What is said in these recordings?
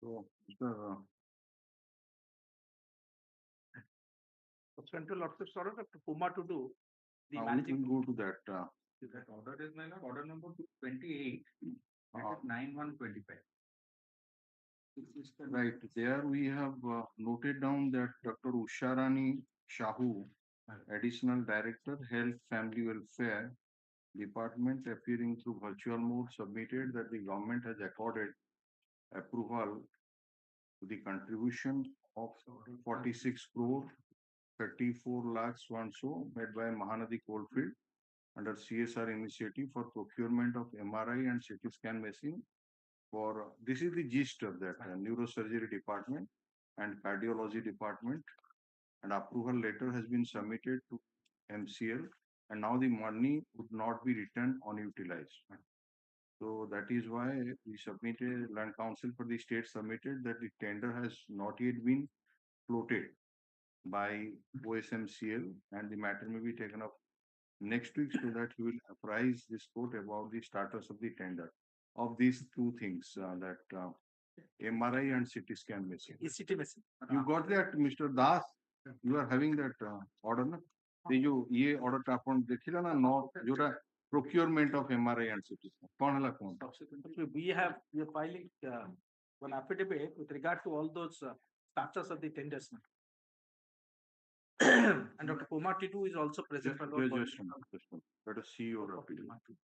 So, Mr. Central Office Order Dr. Puma to do the we managing. will go to that. That order is my lord, order number 28, that is 9125. Right, there we have noted down that Dr. Usharani Shahu, Additional Director, Health Family Welfare Department, appearing through virtual mode, submitted that the government has accorded approval to the contribution of 46 crore 34 lakhs one so made by Mahanadi Coalfield under CSR initiative for procurement of MRI and CT scan machine for this is the gist of that neurosurgery department and cardiology department, and approval letter has been submitted to MCL, and now the money would not be returned unutilized. So that is why we submitted, Land Council for the state submitted that the tender has not yet been floated by OSMCL, and the matter may be taken up next week so that he will apprise this court about the status of the tender of these two things, that MRI and CT scan machine. ECT machine. You got that, Mr. Das? You are having that order, na? ये order का अपन देखिला ना no जोरा procurement of MRI and CT scan. कौन हला कौन? Subsequently, we are filing one affidavit with regard to all those status of the tenders. And Dr. Puma Titu is also present. Just a minute. Let us see your affidavit.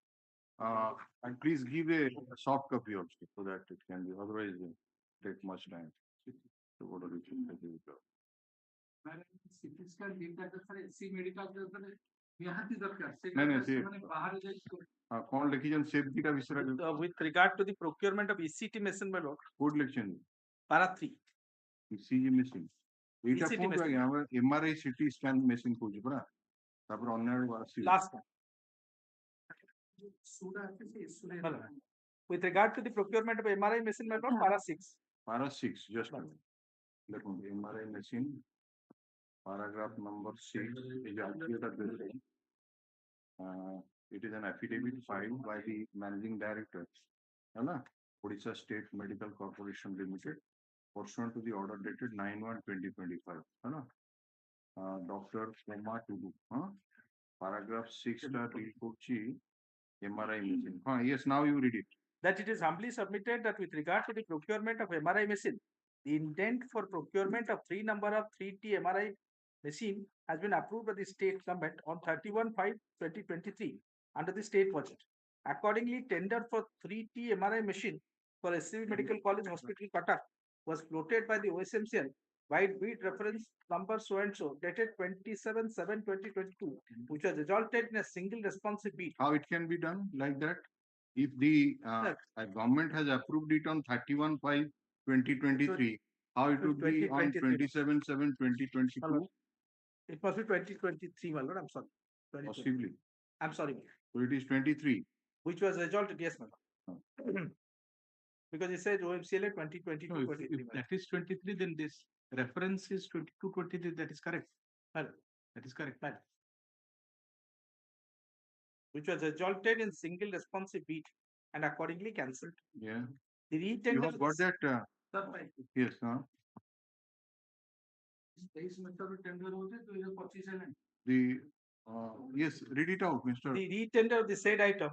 And please give a soft copy also so that it can be, otherwise it take much time. So what are you saying? CT scan दिखता sir AC medical के यहाँ थी दरकार से नहीं से मैंने बाहर जाए कौन लिखी सेफ्टी का विषय with regard to the procurement of ECT machine by law. Code लिखी Para 3. ECG machine. এটা কোন জায়গায় আমরা MRI CT scan machine খুঁজি পড়া তারপর অন্য আসি Last one. With regard to the procurement of MRI machine by law, para 6. Para 6, just a minute. দেখুন MRI machine paragraph number 6 এই যে আজকেটা দিয়েছে it is an affidavit filed by the managing director है ना Odisha State Medical Corporation Limited pursuant to the order dated 9/1/2025 है ना Dr. Puma Titu paragraph 6 টা read করছি MRI machine yes now you read it. That it is humbly submitted that with regard to the procurement of MRI machine, the intent for procurement of 3 number of 3T MRI machine has been approved by the state government on 31/5/2023 under the state budget. Accordingly, tender for 3T MRI machine for SCV Medical College Hospital Cuttack was floated by the OSMCL by bid reference number so and so dated 27/7/2022, which was resulted in a single responsive bid. How it can be done like that? If the government has approved it on 31/5/2023, how it would be on 27/7/2022? It must be 2023, my lord. I'm sorry. Possibly. I'm sorry. So it is 23. Which was resulted, yes, my lord. Because it says OMCLA 2022. No, if that is 23, then this reference is 22/23. That is correct. That is correct. Which was resulted in single responsive bid and accordingly cancelled. Yeah. The retender. You have got that? Yes. The yes, read it out, Mr. The retender of the said item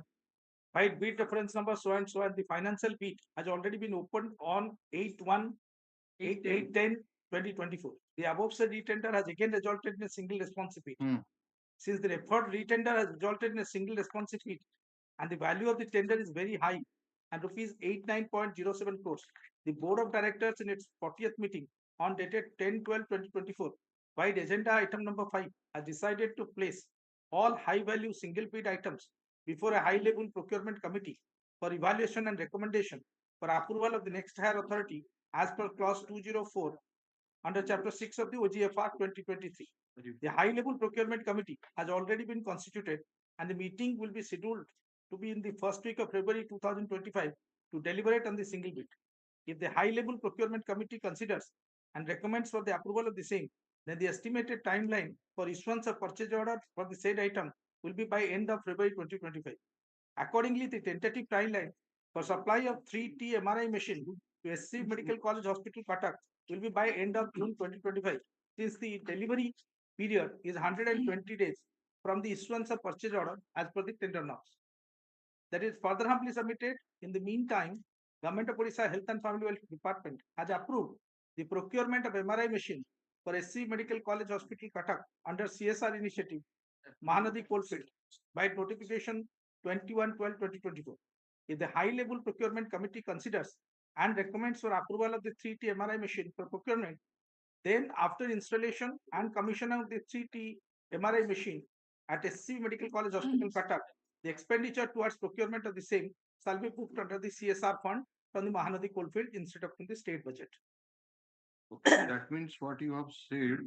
by bid reference number so and so, and the financial bid has already been opened on 8/10/2024. The above said retender has again resulted in a single responsive bid. Since the referred retender has resulted in a single responsive bid and the value of the tender is very high and rupees 89.07 crores, the board of directors in its 40th meeting on dated 10/12/2024 by agenda item number 5 has decided to place all high value single bid items before a high level procurement committee for evaluation and recommendation for approval of the next higher authority as per clause 204 under chapter 6 of the OGFR 2023. The high level procurement committee has already been constituted and the meeting will be scheduled to be in the first week of February 2025 to deliberate on the single bid. If the high level procurement committee considers and recommends for the approval of the same, then the estimated timeline for issuance of purchase order for the said item will be by end of February 2025. Accordingly, the tentative timeline for supply of 3T MRI machine to SC Medical College Hospital, Cuttack will be by end of June 2025, since the delivery period is 120 days from the issuance of purchase order as per the tender norms. That is further humbly submitted. In the meantime, Government of Orissa Health and Family Welfare Department has approved the procurement of MRI machine for SC Medical College Hospital, Cuttack under CSR initiative Mahanadi Coalfield by notification 21/12/2024. If the high level procurement committee considers and recommends for approval of the 3T MRI machine for procurement, then after installation and commissioning of the 3T MRI machine at SC Medical College Hospital, Cuttack, the expenditure towards procurement of the same shall be booked under the CSR fund from the Mahanadi Coalfield instead of from the state budget. Okay, that means what you have said,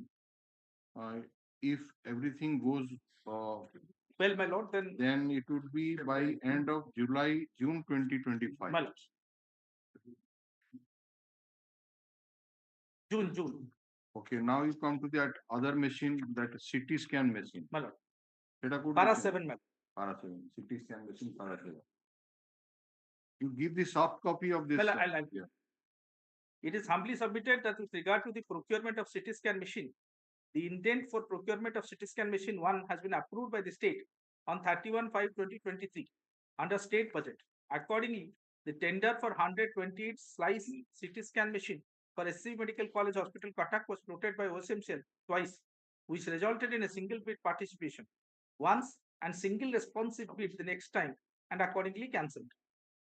if everything goes well, my lord, then it would be by end of June 2025. My lord. June. Okay, now you come to that other machine, that CT scan machine. My lord. Para 7, ma'am. Para 7. CT scan machine, Para 7. You give the soft copy of this. Well, yeah. It is humbly submitted that with regard to the procurement of CT scan machine, the intent for procurement of CT scan machine 1 has been approved by the state on 31/5/2023 under state budget. Accordingly, the tender for 128 slice CT scan machine for SC Medical College Hospital, Cuttack was floated by OSMCL twice, which resulted in a single bid participation once and single responsive bid the next time, and accordingly cancelled.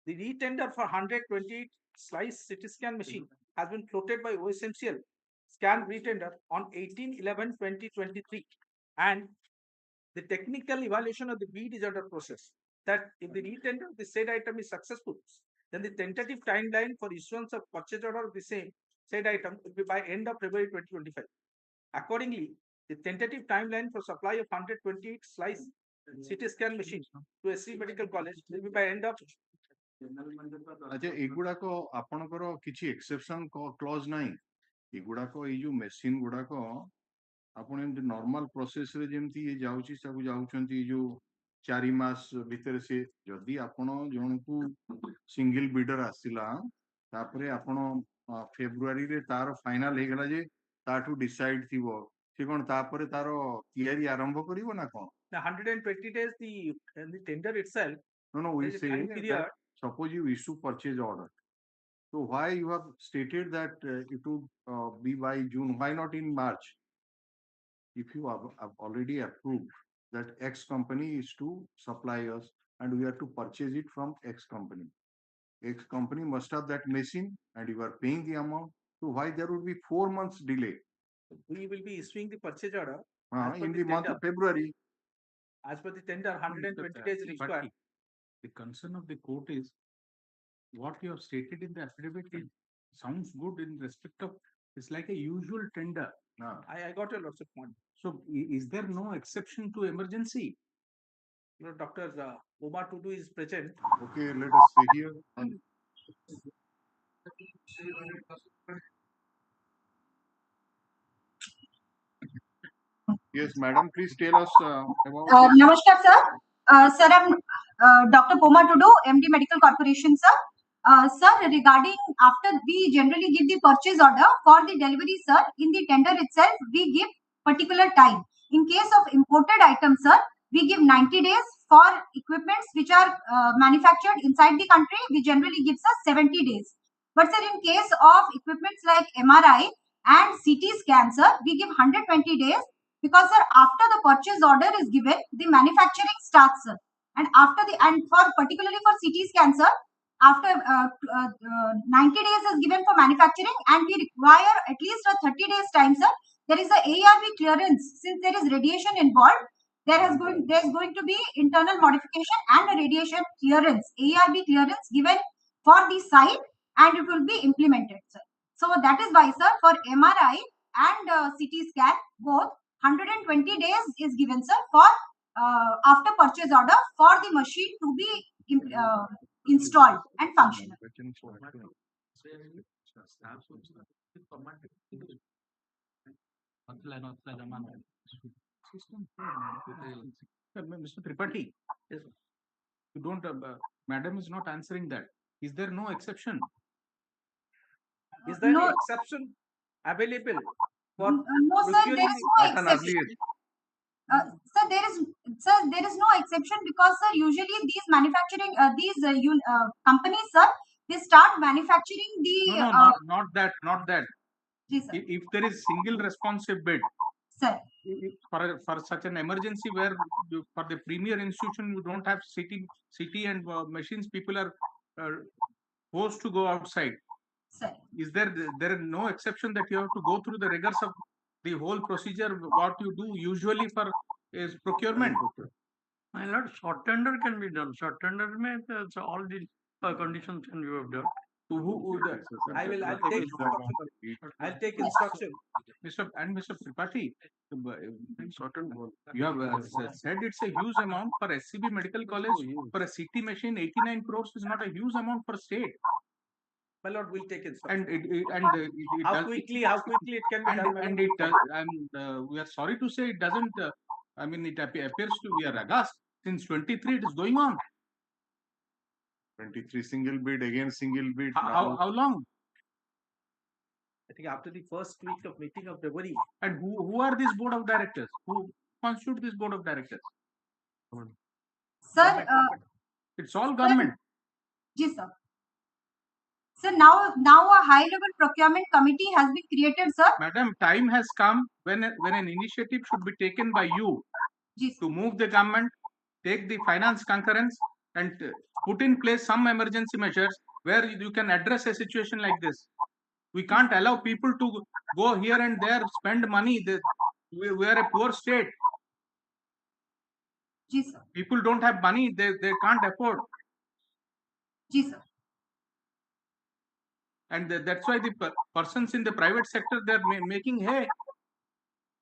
The retender for 128 slice CT scan machine has been floated by OSMCL scan retender on 18/11/2023, and the technical evaluation of the bid is under process. That if the retender of the said item is successful, then the tentative timeline for issuance of purchase order of the same said item will be by end of February 2025. Accordingly, the tentative timeline for supply of 128 slice CT scan machine to SC Medical College will be by end of अच्छा एगुड़ाक आपणकर किछि exception clause नाही एगुड़ाक ए जो machine गुड़ाक आपण एमती normal process रे जेमती ये जाउची सब जाउचंती जो 4 मास भीतर से जदी आपण जणकू सिंगल बिडर आसिला तापरे आपण फेब्रुआरी रे तार फाइनल हे गला जे ताटू डिसाइड थिबो से कोन तापरे तार तयारी आरंभ करिवो ना कोन 120 days the tender itself. No, we say that suppose you issue purchase order. So why you have stated that it would be by June? Why not in March? If you have already approved that X company is to supply us and we are to purchase it from X company. X company must have that machine and you are paying the amount. So why there would be 4 months delay? We will be issuing the purchase order in the month of February. As per the tender, 120 days required. The concern of the court is what you have stated in the affidavit. It sounds good in respect of, it's like a usual tender. I got your lots of point. So is there no exception to emergency? You know, Dr. Omar Tudu is present. Okay, let us see here. Yes, madam, please tell us about. Namaskar, sir. Sir, I'm Dr. Poma Tudu, MD Medical Corporation, sir. Sir, regarding after we generally give the purchase order for the delivery, sir, in the tender itself, we give particular time. In case of imported items, sir, we give 90 days. For equipments which are manufactured inside the country, we generally gives us 70 days. But sir, in case of equipments like MRI and CT scan, sir, we give 120 days. Because sir, after the purchase order is given, the manufacturing starts, sir. And particularly for CT scan, sir, after 90 days is given for manufacturing, and we require at least a 30 days time, sir. There is a ARB clearance. Since there is radiation involved, there's going to be internal modification and a radiation clearance, ARB clearance given for the site, and it will be implemented, sir. So that is why, sir, for MRI and CT scan, both 120 days is given, sir, for after purchase order for the machine to be installed and functional. Mr. Tripathi, you don't. Madam is not answering that. Is there no exception? Is there No. any exception available for No, sir, there procuring is no exception. Sir, there is no exception because, sir, usually these manufacturing, companies, sir, they start manufacturing the. No, not that. Yes, sir. If there is single responsive bid, Sir. For such an emergency where for the premier institution you don't have city and machines, people are forced to go outside. Sir. Is there is no exception that you have to go through the rigors of the whole procedure what you do usually for is procurement? My lord, short tender can be done. Short tender may all the conditions can be observed. I'll take instruction. I'll take instruction. Mr. Tripathi, you have said it's a huge amount for SCB Medical College. For a CT machine, 89 crores is not a huge amount for state. My lord, we'll take instruction. How quickly it can be done? And it we are sorry to say it doesn't. I mean, it appears to we are aghast. Since 23, it is going on. 23 single bid against single bid. How long? I think after the first week of meeting of February. And who are these board of directors? Who constitute this board of directors? Sir, it's all government. Yes, sir. So now a high-level procurement committee has been created, sir. Madam, time has come when an initiative should be taken by you to move the government, take the finance concurrence, and put in place some emergency measures where you can address a situation like this. We can't allow people to go here and there, spend money. We are a poor state. Yes, sir. People don't have money. They can't afford. Yes, sir. And that's why the persons in the private sector, they're making hay.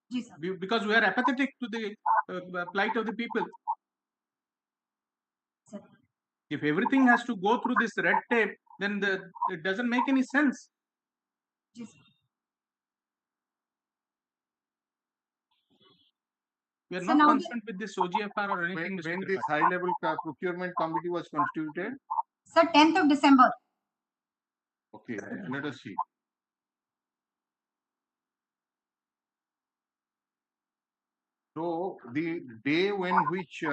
Yes, sir. Because we are apathetic to the plight of the people. Sir. If everything has to go through this red tape, then it doesn't make any sense. Yes, sir. We are not concerned with this OGFR or anything. When this high-level procurement committee was constituted? Sir, 10th of December. Okay, let us see. So the day when which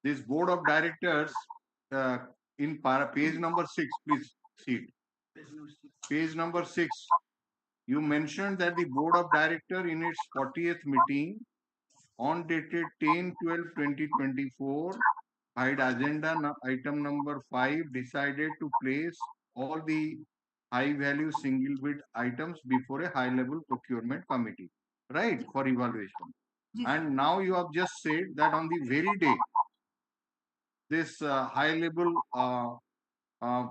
this board of directors in page number 6, please see it. Page number 6, you mentioned that the board of director in its 40th meeting on dated 10/12/2024 had agenda item number 5 decided to place all the high value single bid items before a high level procurement committee, right, for evaluation. Yes. And now you have just said that on the very day this high level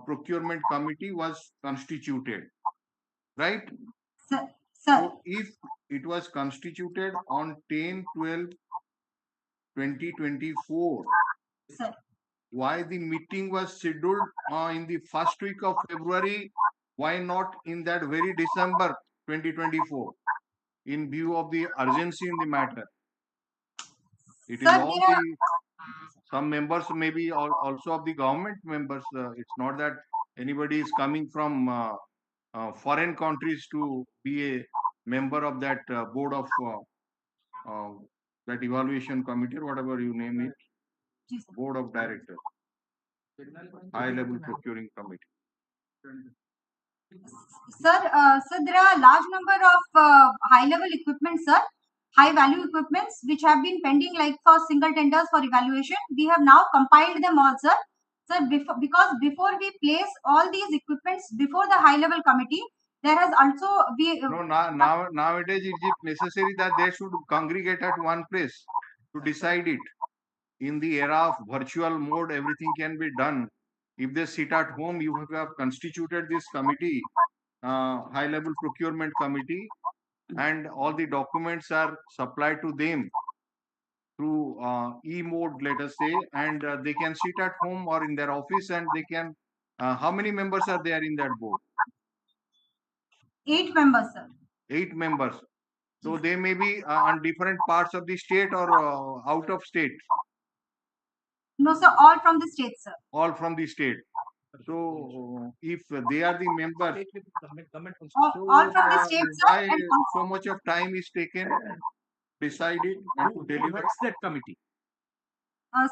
procurement committee was constituted, right? Sir. So if it was constituted on 10/12/2024, sir, why the meeting was scheduled in the first week of February? Why not in that very December 2024, in view of the urgency in the matter? It is all the some members, maybe also of the government members. It's not that anybody is coming from foreign countries to be a member of that board of that evaluation committee, or whatever you name it, board of directors, high level procuring committee. Sir, there are a large number of high level equipment, sir, high value equipments which have been pending like for single tenders for evaluation. We have now compiled them all, sir. Sir, because before we place all these equipments before the high level committee, there has also been nowadays is it necessary that they should congregate at one place to decide it? In the era of virtual mode, everything can be done. If they sit at home, you have constituted this committee, high level procurement committee, and all the documents are supplied to them through e-mode, let us say, and they can sit at home or in their office, and they can, how many members are there in that board? 8 members, sir. 8 members. So they may be on different parts of the state or out of state. No, sir, all from the state, sir. All from the state. So if they are the members, all from the state, sir, why and so much of time is taken to decide it and to deliver? What's that committee?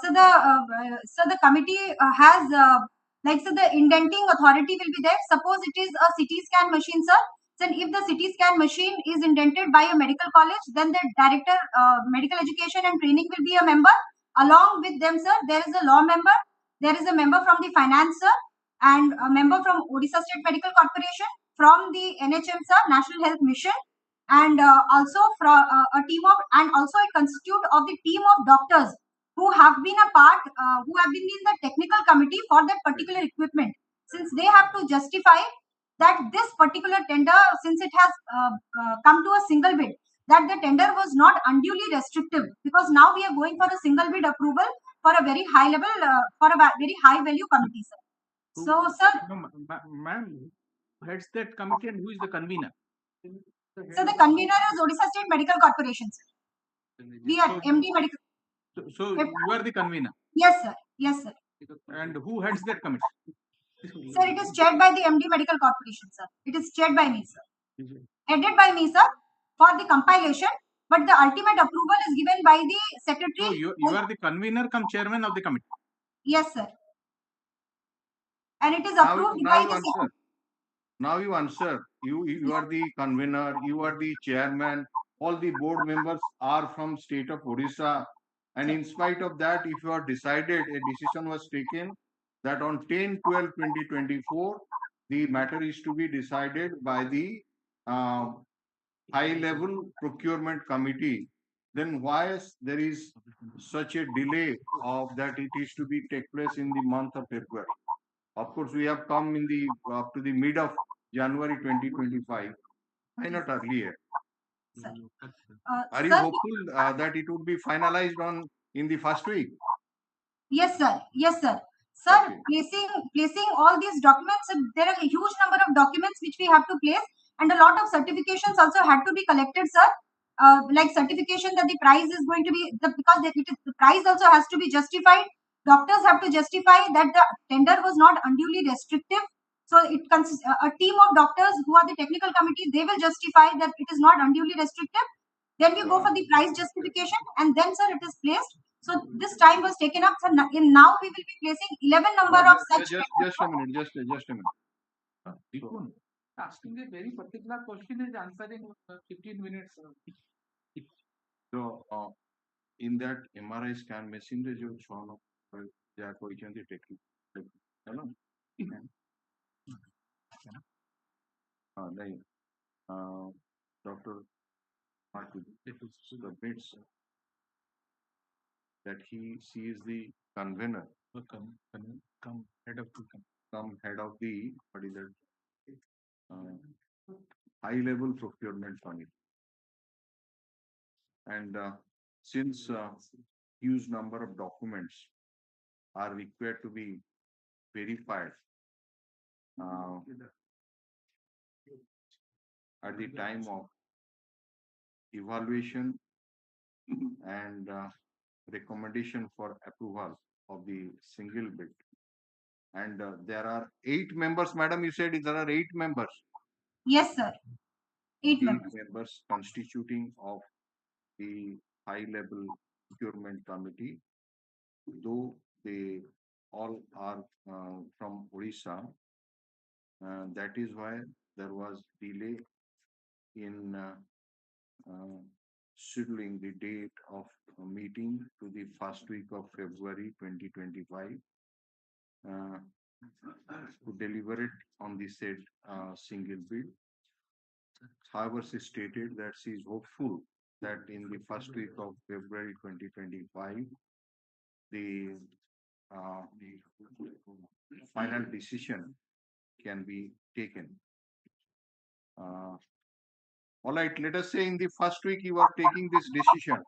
So the committee has so the indenting authority will be there. Suppose it is a CT scan machine, sir. Then if the CT scan machine is indented by a medical college, then the director medical education and training will be a member. Along with them, sir, there is a law member. There is a member from the finance, sir, and a member from Odisha State Medical Corporation, from the NHM, sir, National Health Mission, and also from a team of, and also it constitute of the team of doctors who have been a part, who have been in the technical committee for that particular equipment, since they have to justify that this particular tender, since it has come to a single bid, that the tender was not unduly restrictive, because now we are going for a single bid approval for a very high level, for a very high value committee, sir. So, sir, No, ma'am, who heads that committee and who is the convener? so the convener is Odisha State Medical Corporation, sir. We are MD Medical. So you are the convener. Yes, sir. Yes, sir. And who heads that committee? Sir, it is chaired by the MD Medical Corporation, sir. It is chaired by me, sir. Headed by me, sir, for the compilation, but the ultimate approval is given by the secretary. So you are the convener come chairman of the committee. Yes, sir. And it is approved by the secretary. Now you answer. You are the convener, you are the chairman, all the board members are from state of Odisha. And in spite of that, if you are decided, a decision was taken that on 10/12/2024, the matter is to be decided by the high level procurement committee, then why there is such a delay of that it is to be take place in the month of February? Of course, we have come in the up to the mid of January 2025. Why not earlier? Are you hopeful that it would be finalized in the first week? Yes, sir. Yes, sir. Sir, okay. placing all these documents, there are a huge number of documents which we have to place, and a lot of certifications also had to be collected, sir. Like certification that the price is going to be, because the price also has to be justified. Doctors have to justify that the tender was not unduly restrictive. So it consists a team of doctors who are the technical committee. They will justify that it is not unduly restrictive. Then we go for the price justification, and then, sir, it is placed. So this time was taken up. So now we will be placing 11 number of such. Just a minute. Just a minute. Asking a very particular question is answering 15 minutes. So in that MRI scan machine रे जो छह जा कोई चंदी technique है ना हाँ नहीं doctor submits that he sees the convener come head of the what is that high level procurement committee, and since huge number of documents are required to be verified at the time of evaluation and recommendation for approval of the single bid. And there are 8 members, madam, you said there are 8 members. Yes, sir. 8 members constituting of the high level procurement committee, though they all are from Odisha. That is why there was delay in scheduling the date of meeting to the first week of February 2025 to deliver it on the said single bid. However, she stated that she is hopeful that in the first week of February 2025, the final decision can be taken. All right, let us say in the first week you are taking this decision.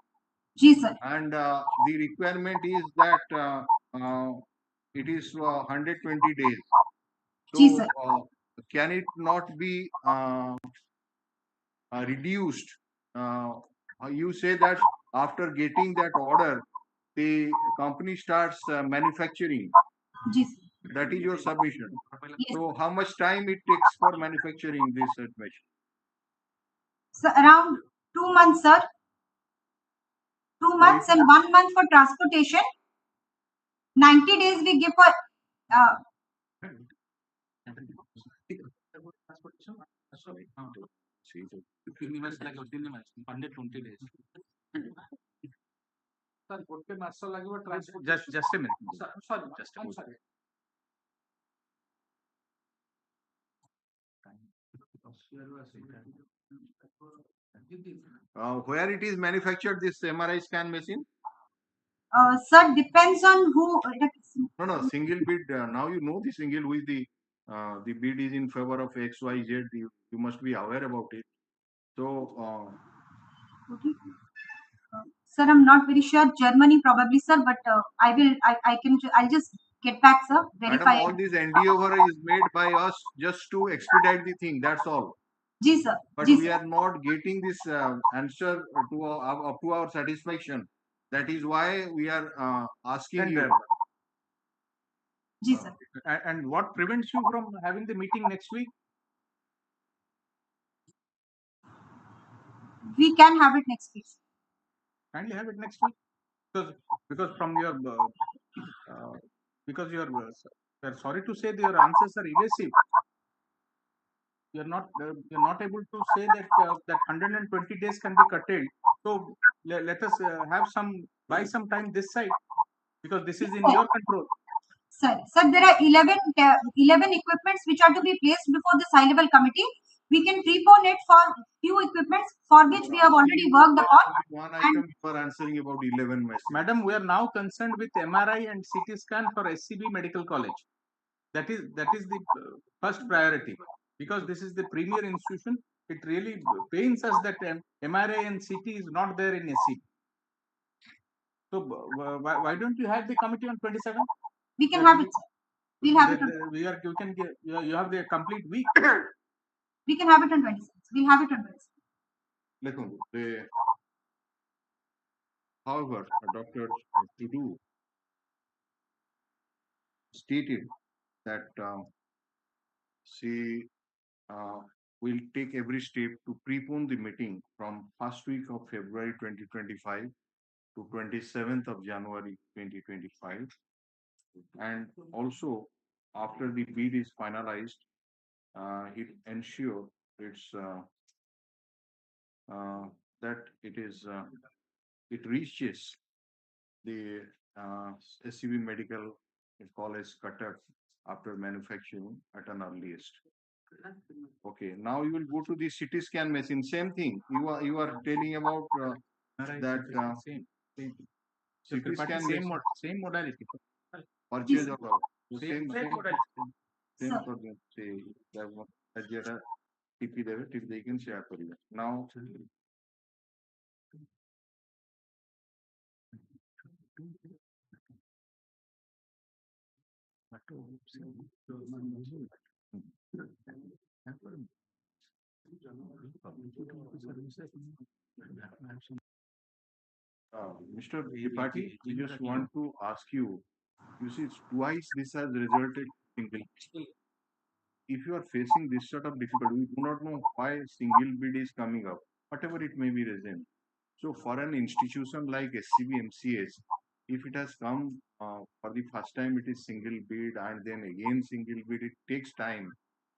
Yes, sir. And the requirement is that it is 120 days. So yes, sir. can it not be reduced? You say that after getting that order, the company starts manufacturing. Yes. That is your submission. Yes. So how much time it takes for manufacturing this machine? So around 2 months, sir. 2 months and 1 month for transportation. 90 days we give for Sorry. 20 days. Just a minute. Sorry, just a minute. Sorry. Where it is manufactured, this MRI scan machine? Sir, depends on who. No, single bid. Now you know the single with the bid is in favor of X, Y, Z. You must be aware about it. So. Sir, I'm not very sure. Germany probably, sir, but I'll just get back, sir. Verify. Madam, all this endeavor is made by us just to expedite the thing. That's all. Ji, sir. But Ji, we sir. are not getting this answer up to our satisfaction. That is why we are asking you. Ji, sir. And what prevents you from having the meeting next week? We can have it next week. Kindly have it next week, because from your because you're sorry to say your answers are evasive. You're not able to say that that 120 days can be curtailed. So let us buy some time this side, because this is in your control. Sir, there are 11 equipments which are to be placed before this high level committee. We can prepone it for few equipments for which we have already worked upon. One item for answering about 11 messages. Madam, we are now concerned with MRI and CT scan for SCB Medical College. That is the first priority, because this is the premier institution. It really pains us that MRI and CT is not there in SCB. So why don't you have the committee on 27th? We can have it, sir. We'll have it. You have the complete week. We can have it on 26th. We'll have it on 26th. However, Dr. Tudu stated that she will take every step to prepone the meeting from first week of February 2025 to 27th of January 2025. And also, after the bid is finalized, it ensure it's that it reaches the SCB Medical College Cuttack after manufacturing at an earliest. Okay, now you will go to the CT scan machine. Same thing. You are telling about that same CT scan same modality. Purchase order. Same modality. Same problem. Say that TP देवे TP they can share करिए. Now. Mr. Tripathi, we just want to ask you. You see, twice this has resulted single. If you are facing this sort of difficulty, we do not know why single bid is coming up, whatever it may be reason. So for an institution like SCB MCS, if it has come for the first time, it is single bid and then again single bid, it takes time.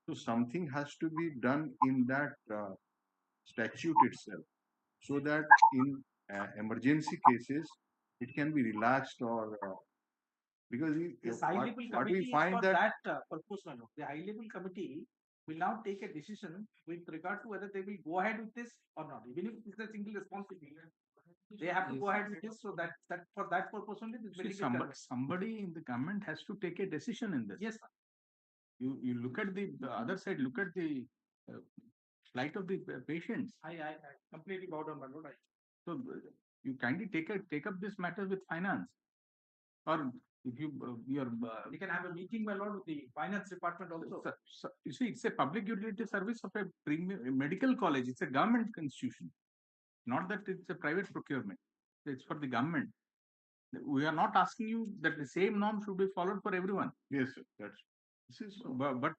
So something has to be done in that statute itself, so that in emergency cases, it can be relaxed or because what we find that purpose, the high level committee will now take a decision with regard to whether they will go ahead with this or not. Even if it is a single responsibility, they have to go ahead with this. So that for that purpose only, this somebody in the government has to take a decision in this. Yes, sir. You look at the other side. Look at the plight of the patients. I completely bow down, my lord. So you kindly take up this matter with finance, or if you we can have a meeting, my lord, with the finance department also. So, you see, it's a public utility service of a medical college. It's a government institution, not that it's a private procurement. It's for the government. We are not asking you that the same norm should be followed for everyone. Yes, sir. This is But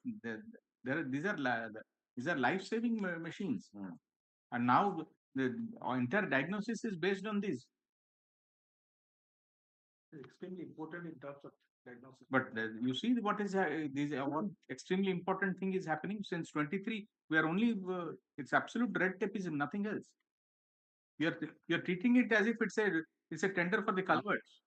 these are life-saving machines, and now the entire diagnosis is based on this. Extremely important in terms of diagnosis. But you see what is what extremely important thing is happening since 23. We are only it's absolute red tape is nothing else. You're treating it as if it's a tender for the culverts.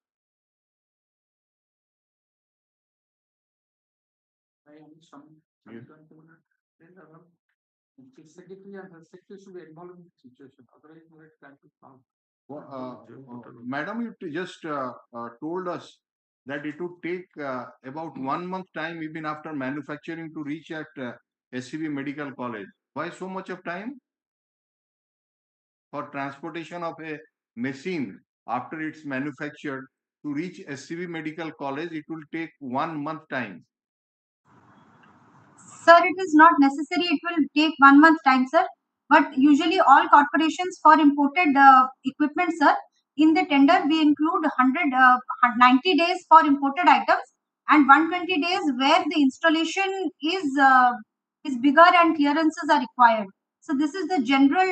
Secretary and the secretary should be involved in the situation. Otherwise, we are trying to solve. Madam, you just told us that it would take about 1 month time even after manufacturing to reach at SCB Medical College. Why so much of time? For transportation of a machine after it's manufactured to reach SCB Medical College, it will take 1 month time. Sir, it is not necessary. It will take 1 month time, sir. But usually all corporations for imported equipment, sir, in the tender we include 90 days for imported items and 120 days where the installation is bigger and clearances are required. So this is the general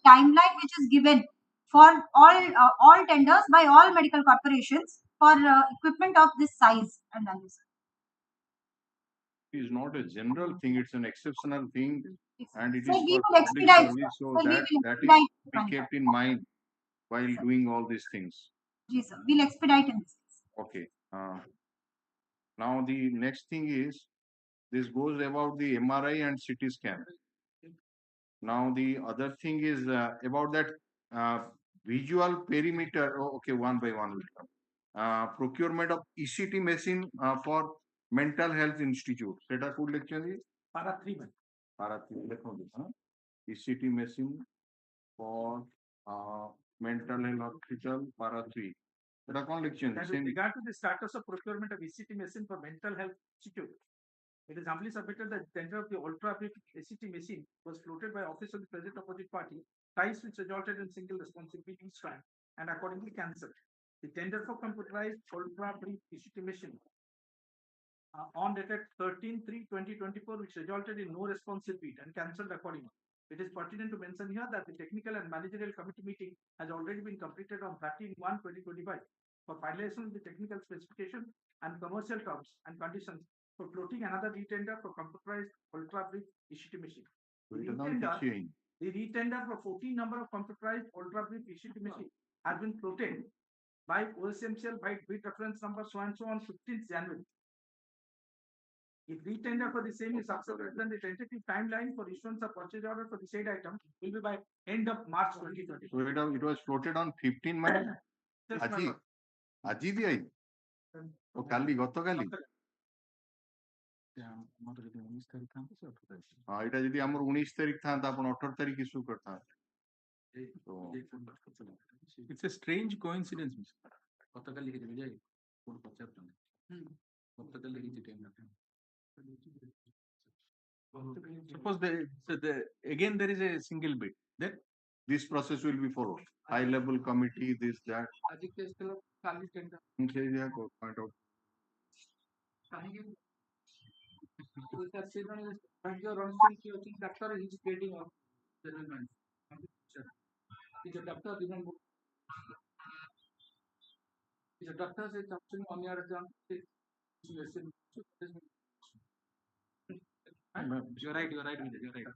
timeline which is given for all tenders by all medical corporations for equipment of this size and value, sir. It is not a general thing, it's an exceptional thing, and it Sir, is we for will public expedite, service, so sir. We that will is expedite to be kept in mind while doing all these things. Yes, sir. We'll expedite in this. Okay. Now the next thing is, this goes about the MRI and CT scan. Now the other thing is about that visual perimeter. Oh, okay, one by one will come. Procurement of ECT machine for mental health institute. সেটা কোন lecture দিয়ে? Para 3 man. Para 3 লেখো this, ECT machine for mental health hospital para 3. এটা কোন lecture? With regard to the status of procurement of ECT machine for mental health institute, it is humbly submitted that the tender of the ultra big ECT machine was floated by office of the present opposite party, ties which resulted in single responsibility strand and accordingly cancelled. The tender for computerized ultra brief ECT machine on dated 13/3/2024, which resulted in no responsive bid and cancelled accordingly. It is pertinent to mention here that the technical and managerial committee meeting has already been completed on 13/1/2025 for finalization of the technical specification and commercial terms and conditions for floating another retender for computerized ultra brief ECT machine. The retender for 14 number of computerized ultra brief ECT machine has been floated by OSMCL by bid reference number so and so on 15th January. If retender for the same is successful, then the tentative timeline for issuance of purchase order for the said item will be by end of March 2020. So it was floated on 15 May. আজি দিয়াই ও কালি গতকালি এটা যদি আমার 19 তারিখ থাকতো আপন 18 তারিখ issue করতাম। It's a strange coincidence. গতকালি লিখে দিবি যাই কোন পর্যাপ্ত না গতকালি লিখে দিতে না। Suppose again there is a single bid, then this process will be followed. High level committee, this, that. Point out. Doctor is getting on settlement. Is a doctor remember? Is a doctor says something on your exam? You're right. You're right. You're right.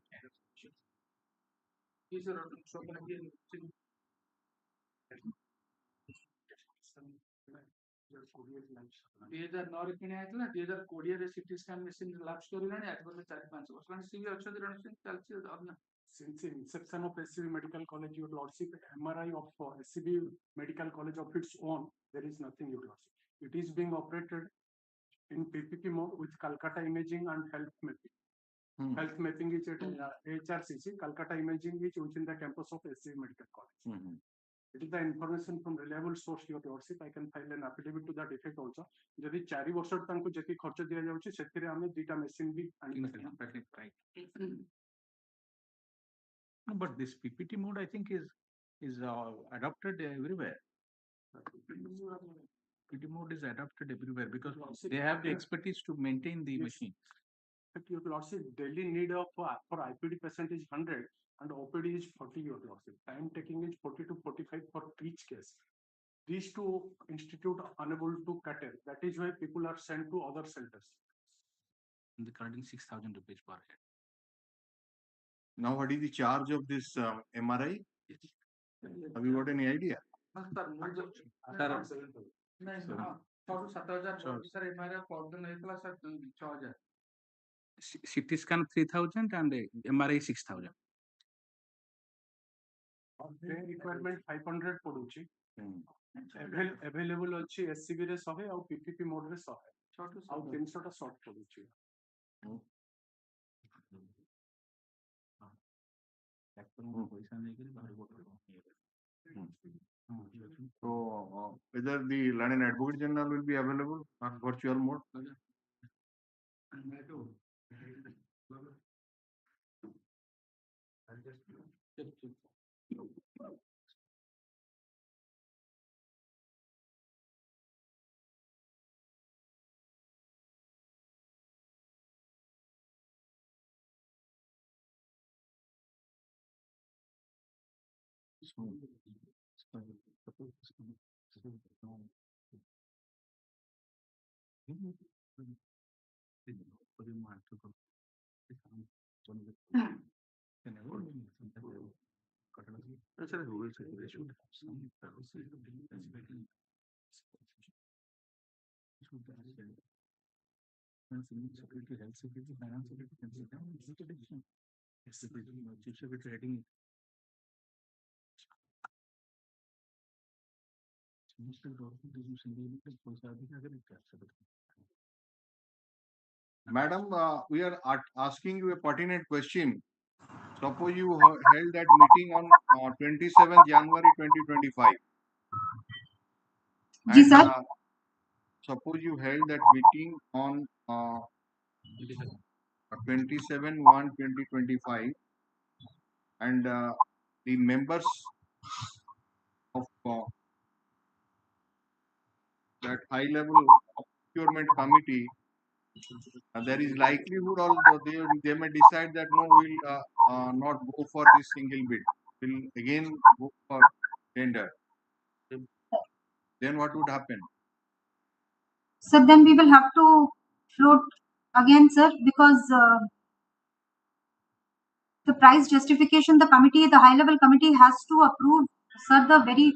These are spoken again. 2009 କିଣା ହେଇଥିଲା 2020 ରେ CT scan machine lapse କରିଲାଣି ଆଜି ବୋଧେ 4-5 ବର୍ଷ ମାନେ ସିଏ ଅଛନ୍ତି ରଣସିଂ ଚାଲିଛି। Since the inception of SCB Medical College, Your Lordship, MRI of SCB Medical College of its own, there is nothing, Your Lordship. It is being operated in PPP mode with Calcutta Imaging and Health Mapping. Health Mapping is at HRCC. Calcutta Imaging is within the campus of SCB Medical College. It is the information from reliable source, Your Lordship. I can file an affidavit to that effect also. যদি 4 ବର୍ଷ ତାଙ୍କୁ ଯେତିକି ଖର୍ଚ୍ଚ ଦିଆଯାଉଛି ସେଥିରେ ଆମେ 2ଟା machine ବି ଆଣିପାରିବା। But this PPT mode I think is adopted everywhere. PD mode is adopted everywhere because they have the expertise to maintain the machine. But your lordship, daily need of for IPD patient is 100 and OPD is 40, your lordship. Time taking is 40 to 45 for each case. These two institute are unable to cater. That is why people are sent to other centers. And the current 6,000 rupees per head. Now, what is the charge of this MRI? Have you got any idea? CT scan 3,000 and MRI 6,000. Requirement 500 पड़ुची. Available अच्छी SCB रे 100 और PPP mode रे 100 और 300 टा short पड़ुची. So, whether the London Advocate General will be available on virtual mode? Security, health security, finance security, chief secretary heading. Madam, we are asking you a pertinent question. Suppose you held that meeting on 27 January 2025. Ji, sir. Suppose you held that meeting on 27/1/2025, and the members of that high-level procurement committee, there is likelihood although they may decide that no, we'll not go for this single bid. We'll again go for tender. Then what would happen? So then we will have to float again, sir, because the price justification, the high-level committee has to approve, sir, the very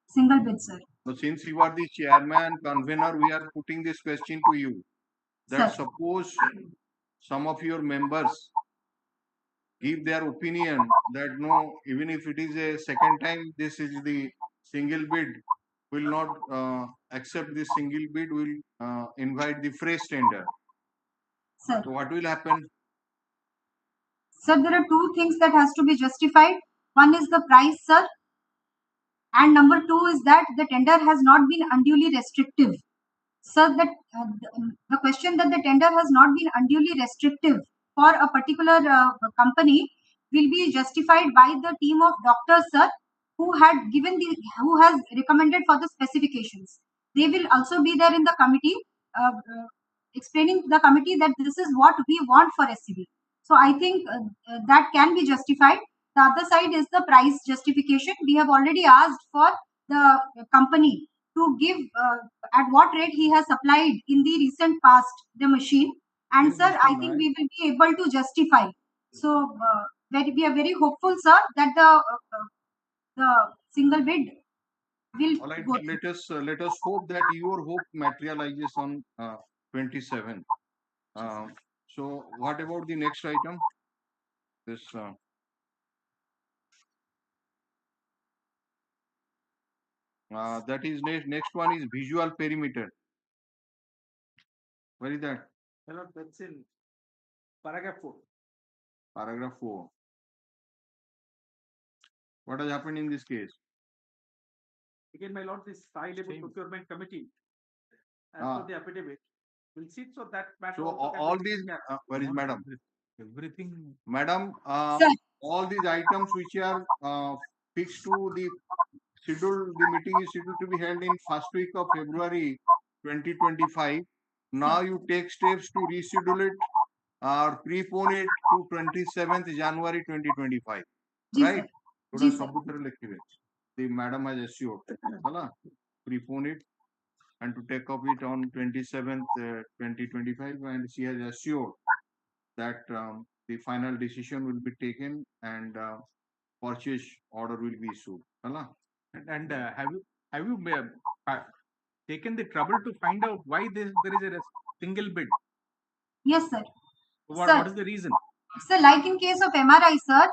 single bid, sir. So since you are the chairman, convener, we are putting this question to you. That Sir. Suppose some of your members give their opinion that no, even if it is a second time, this is the single bid, will not accept this single bid, will invite the fresh tender. Sir. So what will happen? Sir, there are two things that has to be justified. One is the price, sir. And number two is that the tender has not been unduly restrictive. Sir, that the question that the tender has not been unduly restrictive for a particular company will be justified by the team of doctors, sir, who has recommended for the specifications. They will also be there in the committee, explaining to the committee that this is what we want for SCB. So I think that can be justified. The other side is the price justification. We have already asked for the company to give at what rate he has supplied in the recent past the machine. And Yes, sir, Mr. I think we will be able to justify. So we are very hopeful, sir, that the single bid will All right, go. let us hope that your hope materializes on 27. So what about the next item? This that is next one is visual perimeter. Where is that? Hello, that's in paragraph 4. Paragraph 4. What has happened in this case? Again, my lord, this high-level procurement committee, as per the affidavit, will sit so that matter. So all these, where is madam? Everything. Madam, Sir. all these items which are fixed to the scheduled, the meeting is scheduled to be held in first week of February 2025. Now you take steps to reschedule it or prepone it to 27th January 2025. Right? थोड़ा सबूतर लिखिए. The madam has assured. चला? Prepone it and to take up it on 27th 2025, and she has assured that the final decision will be taken and purchase order will be issued. Hala? And have you taken the trouble to find out why there is a single bid? Yes, sir. What is the reason? So, like in case of MRI, sir,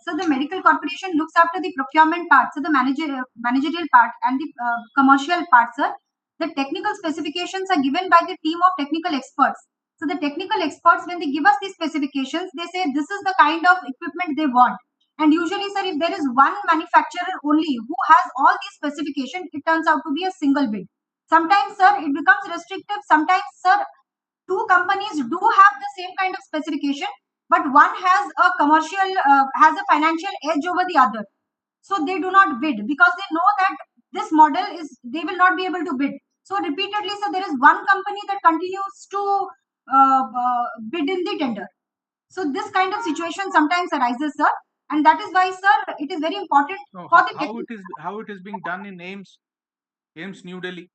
so the medical corporation looks after the procurement part, so the managerial part and the commercial part, sir. The technical specifications are given by the team of technical experts. So the technical experts, when they give us these specifications, they say this is the kind of equipment they want. And usually, sir, if there is one manufacturer only who has all these specifications, it turns out to be a single bid. Sometimes, sir, it becomes restrictive. Sometimes, sir, two companies do have the same kind of specification, but one has a commercial, has a financial edge over the other. So they do not bid because they know that this model is, they will not be able to bid. So repeatedly, so there is one company that continues to bid in the tender. So this kind of situation sometimes arises, sir. And that is why, sir, it is very important So for the how it is being done in AIIMS New Delhi.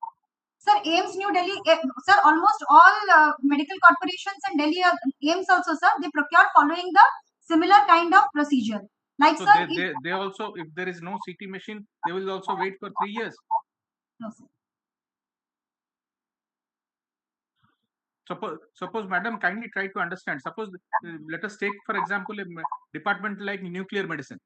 Sir, AIIMS New Delhi, sir, almost all medical corporations in Delhi, AIIMS also, sir, they procure following the similar kind of procedure. Like, so sir, they also, if there is no CT machine, they will also wait for 3 years. No, sir. Suppose, madam, kindly try to understand. Suppose, let us take, for example, a department like nuclear medicine.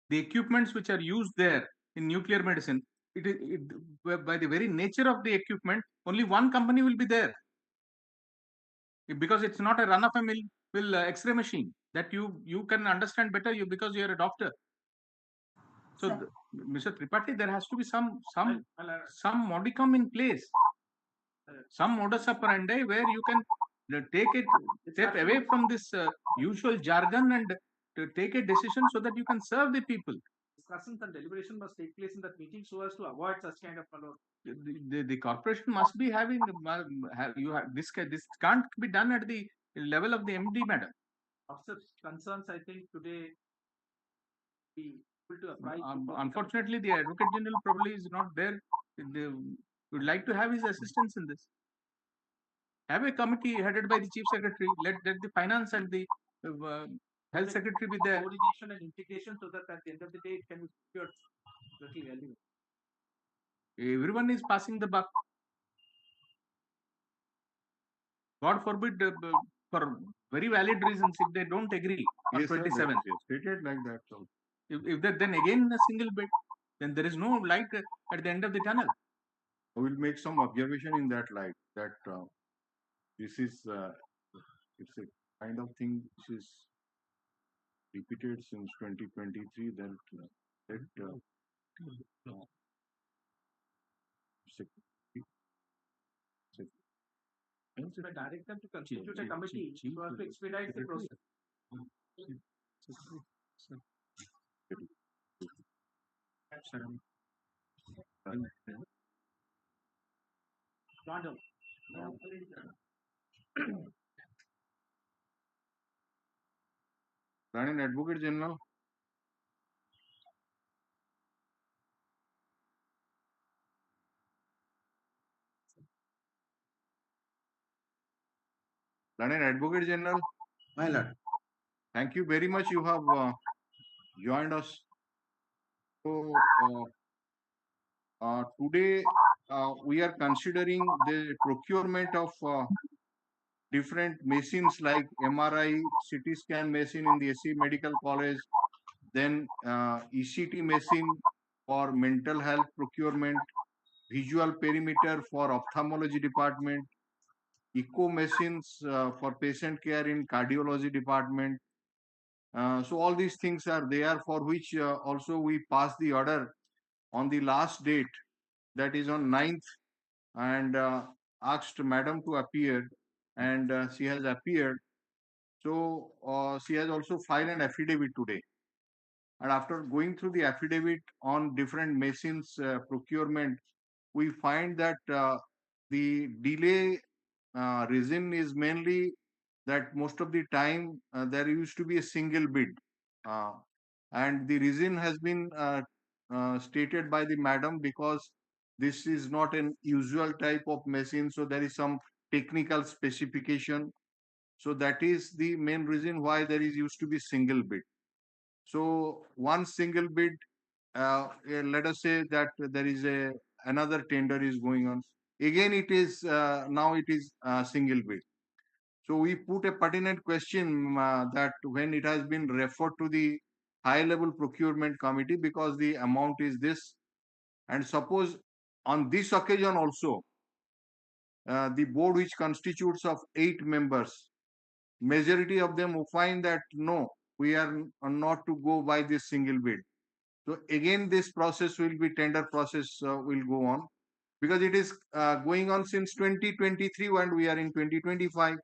The equipments which are used there in nuclear medicine, by the very nature of the equipment, only one company will be there. Because it's not a run-of-a-mill X-ray machine that you can understand better because you are a doctor. So, Mr. Tripathi, there has to be some modicum in place, some modus operandi where you can take it step away from this usual jargon and to take a decision so that you can serve the people. Discussions and deliberation must take place in that meeting so as to avoid such kind of follow. The corporation must be having this can't be done at the level of the MD, madam. Officers' concerns, I think today be able to apply. Unfortunately, the Advocate General probably is not there. They would like to have his assistance in this. Have a committee headed by the Chief Secretary. Let the finance and the Health Secretary be there. Coordination and integration so that at the end of the day it can be secured directly relevant. Everyone is passing the buck. God forbid, for very valid reasons, if they don't agree on 27th. Stated like that. So. If that, then again a single bid, then there is no light at the end of the tunnel. I will make some observation in that light that this is it's a kind of thing which is repeated since 2023 that direct them to constitute a committee so as to expedite the process. Running Advocate General. Running Advocate General. My lord. Thank you very much. You have joined us. So today we are considering the procurement of different machines like MRI, CT scan machine in the SC Medical College, then ECT machine for mental health procurement, visual perimeter for ophthalmology department, echo machines for patient care in cardiology department. So all these things are there for which also we pass the order on the last date, that is on 9th, and asked madam to appear, and she has appeared. So she has also filed an affidavit today. And after going through the affidavit on different machines procurement, we find that the delay reason is mainly that most of the time there used to be a single bid. Uh, and the reason has been stated by the madam because this is not an usual type of machine, so there is some technical specification. So that is the main reason why there is used to be single bid. So one single bid, let us say that there is another tender is going on. Again, it is now it is single bid. So we put a pertinent question that when it has been referred to the high level procurement committee because the amount is this, and suppose on this occasion also the board which constitutes of 8 members, majority of them will find that no, we are not to go by this single bid. So again, this process will be tender process will go on because it is going on since 2023 and we are in 2025.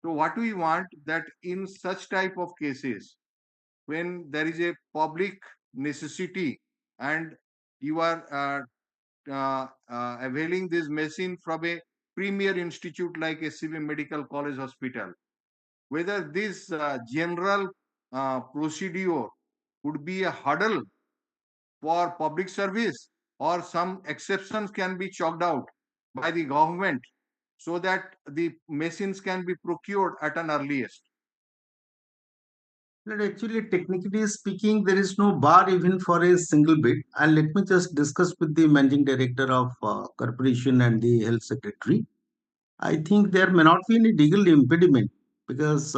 So what we want that in such type of cases, when there is a public necessity and you are availing this machine from a premier institute like SCB Medical College Hospital, whether this general procedure would be a hurdle for public service or some exceptions can be chalked out by the government so that the machines can be procured at an earliest. But actually, technically speaking, there is no bar even for a single bid. And let me just discuss with the managing director of corporation and the health secretary. I think there may not be any legal impediment because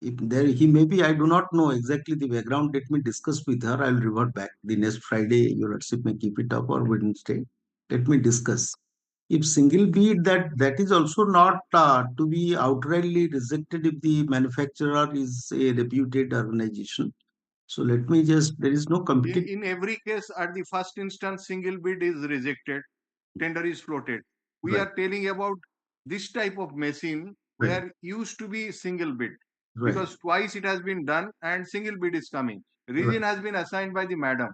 if there he may be, I do not know exactly the background. Let me discuss with her. I'll revert back. The next Friday, your lordship may keep it up or Wednesday. Let me discuss. If single bid, that is also not to be outrightly rejected if the manufacturer is a reputed organization. So let me just, there is no competitive. In every case, at the first instance, single bid is rejected, tender is floated. We Right. are telling about this type of machine where used to be single bid Right. because twice it has been done and single bid is coming. Reason has been assigned by the madam.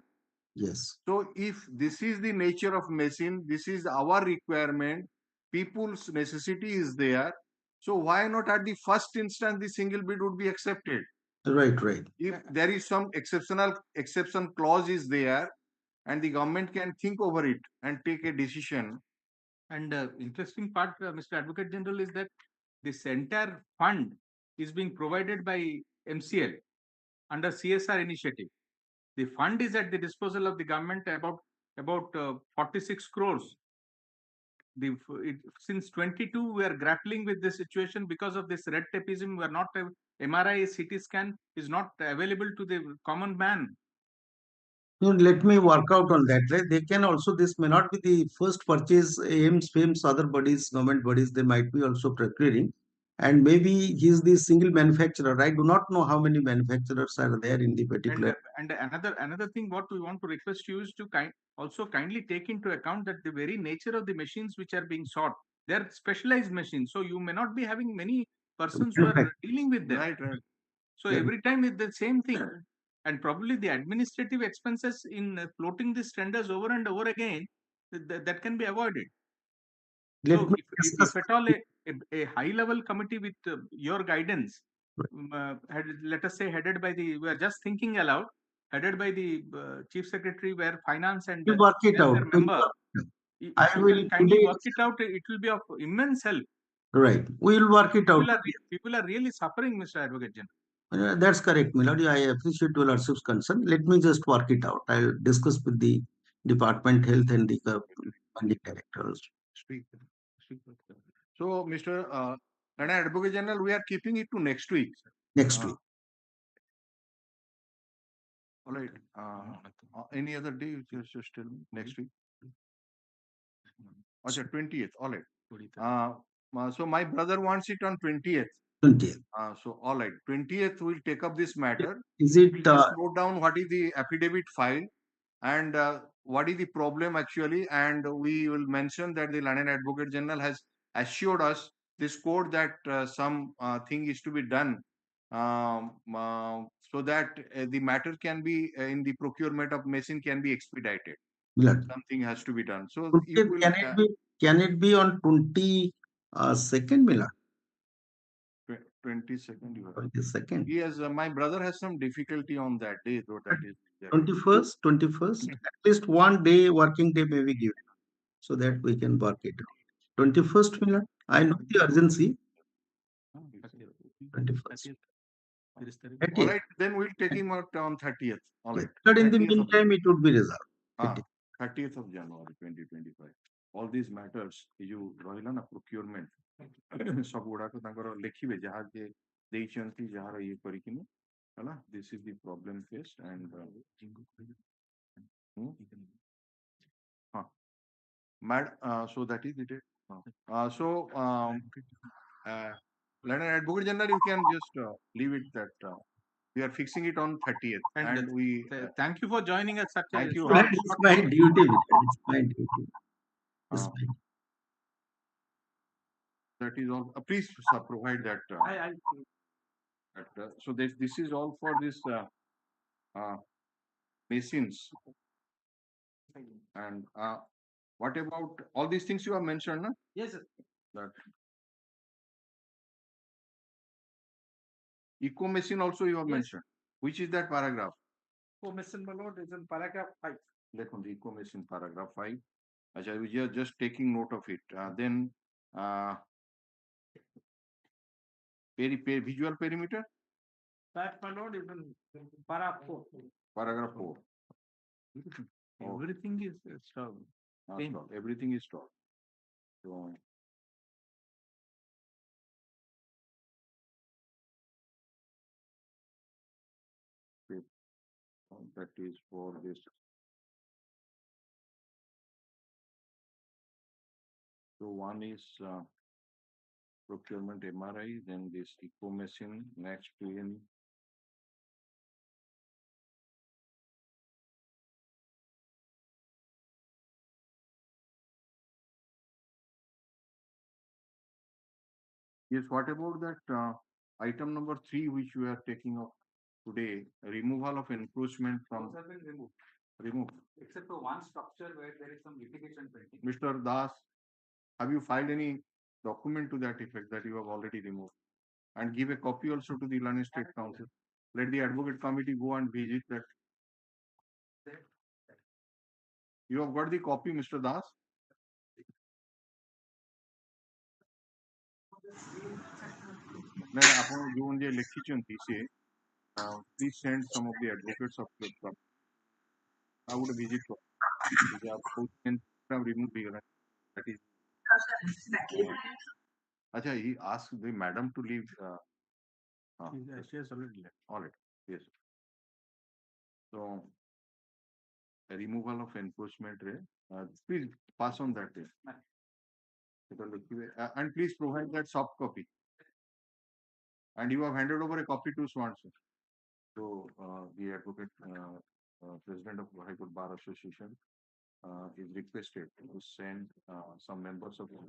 Yes. So if this is the nature of machine, this is our requirement, people's necessity is there. So why not at the first instance the single bid would be accepted? Right, right. If there is some exception clause is there, and the government can think over it and take a decision. And interesting part, Mr. Advocate General, is that this entire fund is being provided by MCL under CSR initiative. The fund is at the disposal of the government about 46 crores. Since 22 we are grappling with this situation because of this red tapeism. We are not MRI, CT scan is not available to the common man. No, let me work out on that. Right? They can also, this may not be the first purchase. AIMS, FAMES, other bodies, government bodies, they might be also procuring. And maybe he's the single manufacturer. I do not know how many manufacturers are there in the particular. And another thing, what we want to request you is to also kindly take into account that the very nature of the machines which are being sought, they're specialized machines. So you may not be having many persons who are dealing with them. Right. So every time it's the same thing. And probably the administrative expenses in floating these tenders over and over again, that can be avoided. So if at all a high level committee with your guidance, let us say headed by the, we are just thinking aloud, headed by the chief secretary where finance and work it out. member, I will can kindly work it out, it will be of immense help. Right. We will work it out. People are really suffering, Mr. Advocate General. That's correct, Melody. I appreciate your lordship's concern. Let me just work it out. I'll discuss with the department health and the directors. So, Mr. Advocate General, we are keeping it to next week. Next week. All right. Any other day? Just tell me. Next week. Okay, 20th. All right. So my brother wants it on 20th. 20th. So all right, 20th we'll take up this matter. Is it we'll just note down what is the affidavit file and what is the problem actually, and we will mention that the London Advocate General has assured us this court that some thing is to be done so that the matter can be in the procurement of machine can be expedited. Milad. Something has to be done. So you will, can it be on 22nd, Milad? 22nd. You have. 22nd. Yes, my brother has some difficulty on that day, though. That is 21st. At least one day, working day, may be given, so that we can work it out. 21st, Milad. I know the urgency. 21st. All right, then we'll take him out on 30th. All right. But in the meantime, it would be resolved. 30th of January 2025. All these matters, you ରହିଲା ନା procurement सब गुड़ाक तांकर लिखिबे जहाँ जे ଦେଇଛନ୍ତି ଯାହାର ଇଏ କରିକିନି ହେଲା, this is the problem faced and so that is it. Leonard Advocate General, you can just leave it that we are fixing it on 30th. And we thank you for joining us. Thank you. It's my duty. It's my duty. That is all. Please provide that. So this is all for this machines. And what about all these things you have mentioned? No? Yes, sir. That eco machine also you have mentioned. Which is that paragraph? Eco machine, my lord, is in paragraph 5. Look on the eco machine paragraph 5. We are just taking note of it. Then visual perimeter? That, my lord, is in paragraph 4. Paragraph 4. Everything is stopped. Everything is stopped. So that is for this. So one is procurement MRI, then this eco machine, next in yes, what about that item number 3 which we are taking up today, removal of encroachment from removed. Except for one structure where there is some litigation pending. Mr. Das, have you filed any document to that effect that you have already removed? And give a copy also to the London State Council. Let the advocate committee go and visit that. You have got the copy, Mr. Das? Please send some of the advocates of the club. I would visit. Remove that is. Acha, he asked the madam to leave. She has already left. All right. Yes. So, removal of enforcement. Please pass on that. And please provide that soft copy. And you have handed over a copy to Swanson. So, the advocate, president of High Court Bar Association, is requested to send some members of the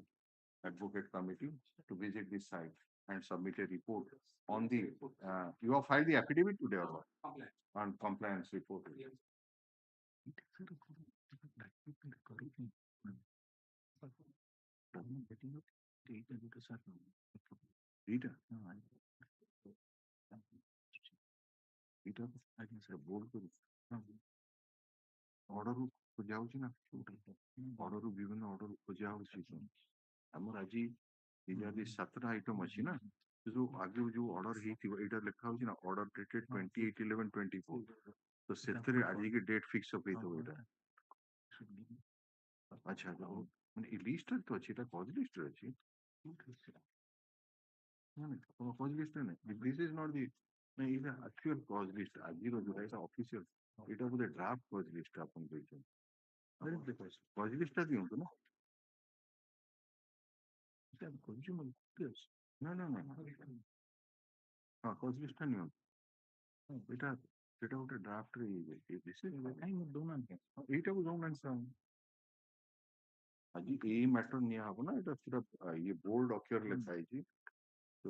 advocate committee to visit this site and submit a report on the. You have filed the affidavit today or on compliance report. Order ଖୋଜାହଉଛି ନା order ବିଭିନ୍ନ order ଖୋଜାହଉଛି ଆମର ଆଜି ଯଦି 7ଟା item ଅଛି ନା ଯୋଉ ଆଗରୁ ଯୋଉ order ହେଇଥିବ ଏଇଟା ଲେଖା ହଉଛି ନା order dated 28/11/24 ତ ସେଥିରେ ଆଜି କି date fix up ହେଇଥିବ ଏଇଟା ଆଚ୍ଛା ମାନେ ଏ list ରେ ତ ଅଛି ଏଟା cause list ରେ ଅଛି cause list ରେ ନାହିଁ this is not the ଏଇଟା actual cause list ଆଜିର ଯୋଉଟା ଏଇଟା official ଏଇଟା ବୋଧେ draft cause list ଆପଣ ଦେଇଛନ୍ତି cause list ଟା ଦିଅନ୍ତୁ ନା consumer no ହଁ cause list ଟା ନିଅନ୍ତୁ ଏଇଟା ସେଟା ଗୋଟେ draft ରେ କାହିଁ ଦଉନାହାନ୍ତି ଏଇଟାକୁ ଦଉନାହାନ୍ତି ସାର୍ ଆଜି ଏଇ ମ୍ୟାଟର ନିଆ ହବ ନା ଏଇଟା ପୁରା ଇଏ ବୋଲ୍ଡ ଅକ୍ଷର ଲେଖା ହେଇଛି ତ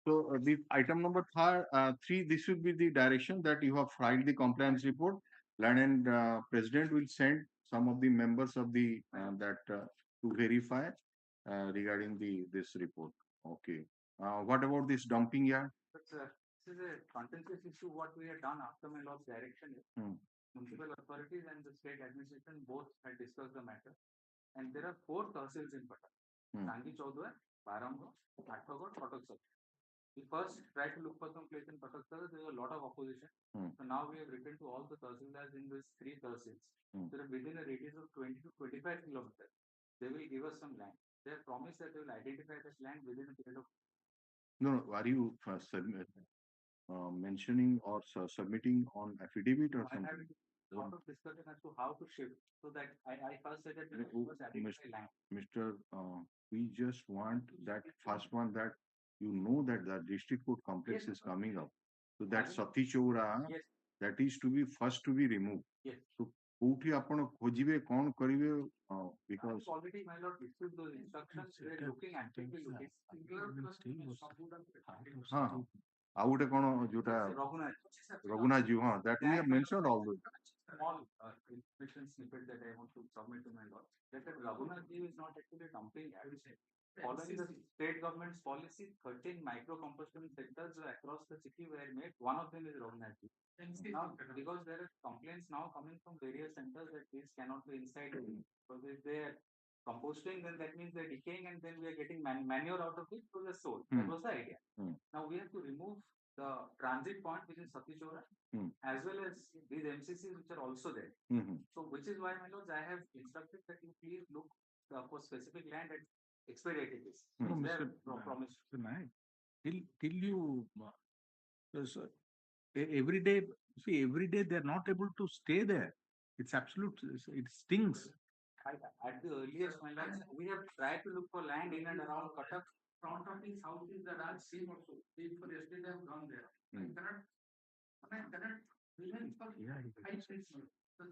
So the item number 3, this will be the direction that you have filed the compliance report. Land and President will send some of the members of the to verify regarding this report. Okay. What about this dumping yard? This is a contentious issue. What we have done after my lord's direction is municipal authorities and the state administration both had discussed the matter. And there are 4 tahsils in Patak. Sangi Chaudhar, Baramgo, Athagod, Patak. We first tried to look for some place in Patak. There was a lot of opposition. So now we have written to all the tahsildars in these 3 tahsils. So within a radius of 20 to 25 kilometers, they will give us some land. They have promised that they will identify that land within a period of. No, are you mentioning or submitting on affidavit or something? I have a lot of discussion as to how to shift. So that I first said that land. Mr. We just want that first one that you know that the district court complex is coming up. So that Sati Choura, that is to be first to be removed. Yes. So କୋଉଠି ଆପଣ ଖୋଜିବେ କଣ କରିବେ because already my lord issued those instructions. We are looking actively looking. ହଁ ଆଉ ଗୋଟେ କଣ ଯୋଉଟା ରଘୁନାଥ ଜୀ ହଁ that we have mentioned all those. Small information snippet that I want to submit to my lord. That Raghunath Ji is not actually dumping. Following the state government's policy, 13 micro composting centers across the city were made. One of them is Raghunath Ji. Now, because there are complaints now coming from various centers that these cannot be inside. Because if they are composting, then that means they're decaying, and then we are getting manure out of it to the soil. That was the idea. Now we have to remove the transit point, which is Satichora, as well as these MCCs which are also there. So, which is why, my lords, I have instructed that you please look for specific land and expedite this. No, Mr. Promise. Till you every day, see, every day they're not able to stay there. It's absolute, it stings. At the earliest, my lords, we have tried to look for land in and around Cuttack. Front of these houses that are seen also. For yesterday, I have gone there. I cannot remain for high streets. The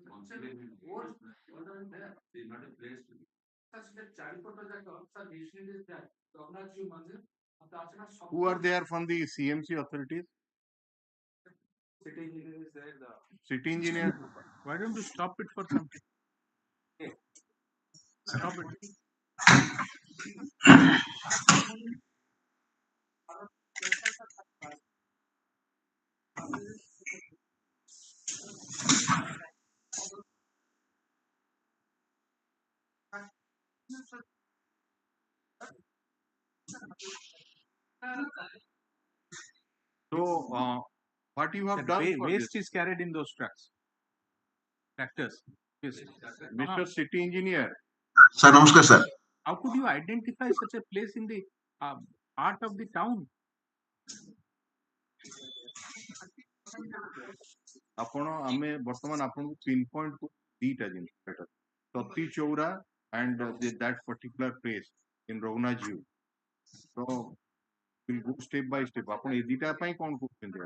worst order there. It's not a place to be. Such that Charipota Jacob, sir, usually is that Raghunath Ji Mandir. Who are there from the CMC authorities? City engineer is there. The city engineer. Why don't you stop it for some? Stop it. So, what you have done? Waste is carried in those trucks. Tractors. Yes. Mr. City Engineer. Sir, namaskar, sir. How could you identify such a place in the heart of the town? ଆପଣ ଆମେ ବର୍ତ୍ତମାନ ଆପଣଙ୍କୁ pinpoint କୁ ଦିଟା ଜିନିଷ ସତୀ Chaura and that particular place in Raghunath. So we'll go step by step. ଆପଣ ଏ ଦିଟା ପାଇଁ କଣ କରୁଛନ୍ତି?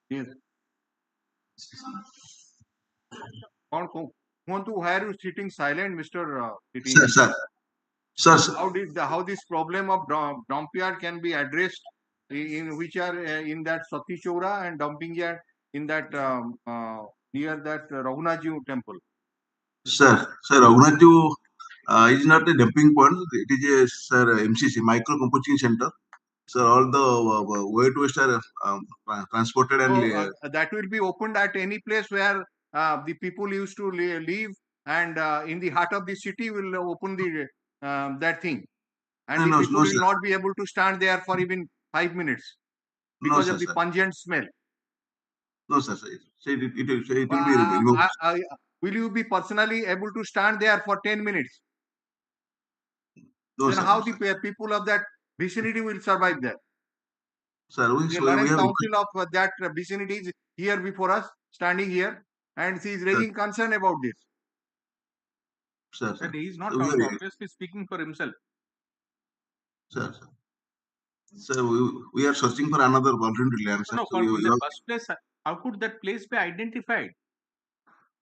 Yes. Why are you sitting silent, Mr. Sir. How this problem of dump yard can be addressed in which are in that Sati Chowra and dumping yard in that near that Raghunathji temple? Sir, Raghunathji is not a dumping point. It is a MCC, micro composting center. So all the wet waste are transported and that will be opened at any place where the people used to live, and in the heart of the city will open the that thing, and the people will not be able to stand there for even 5 minutes because of the pungent smell. No, sir. It will be removed. Will you be personally able to stand there for 10 minutes? No, then how the people of that vicinity will survive there? Sir, the council of that vicinity is here before us, standing here, and she is raising concern about this. Sir. He is not obviously speaking for himself. Sir. So we are searching for another alternative land, sir. No, So in the first place, how could that place be identified?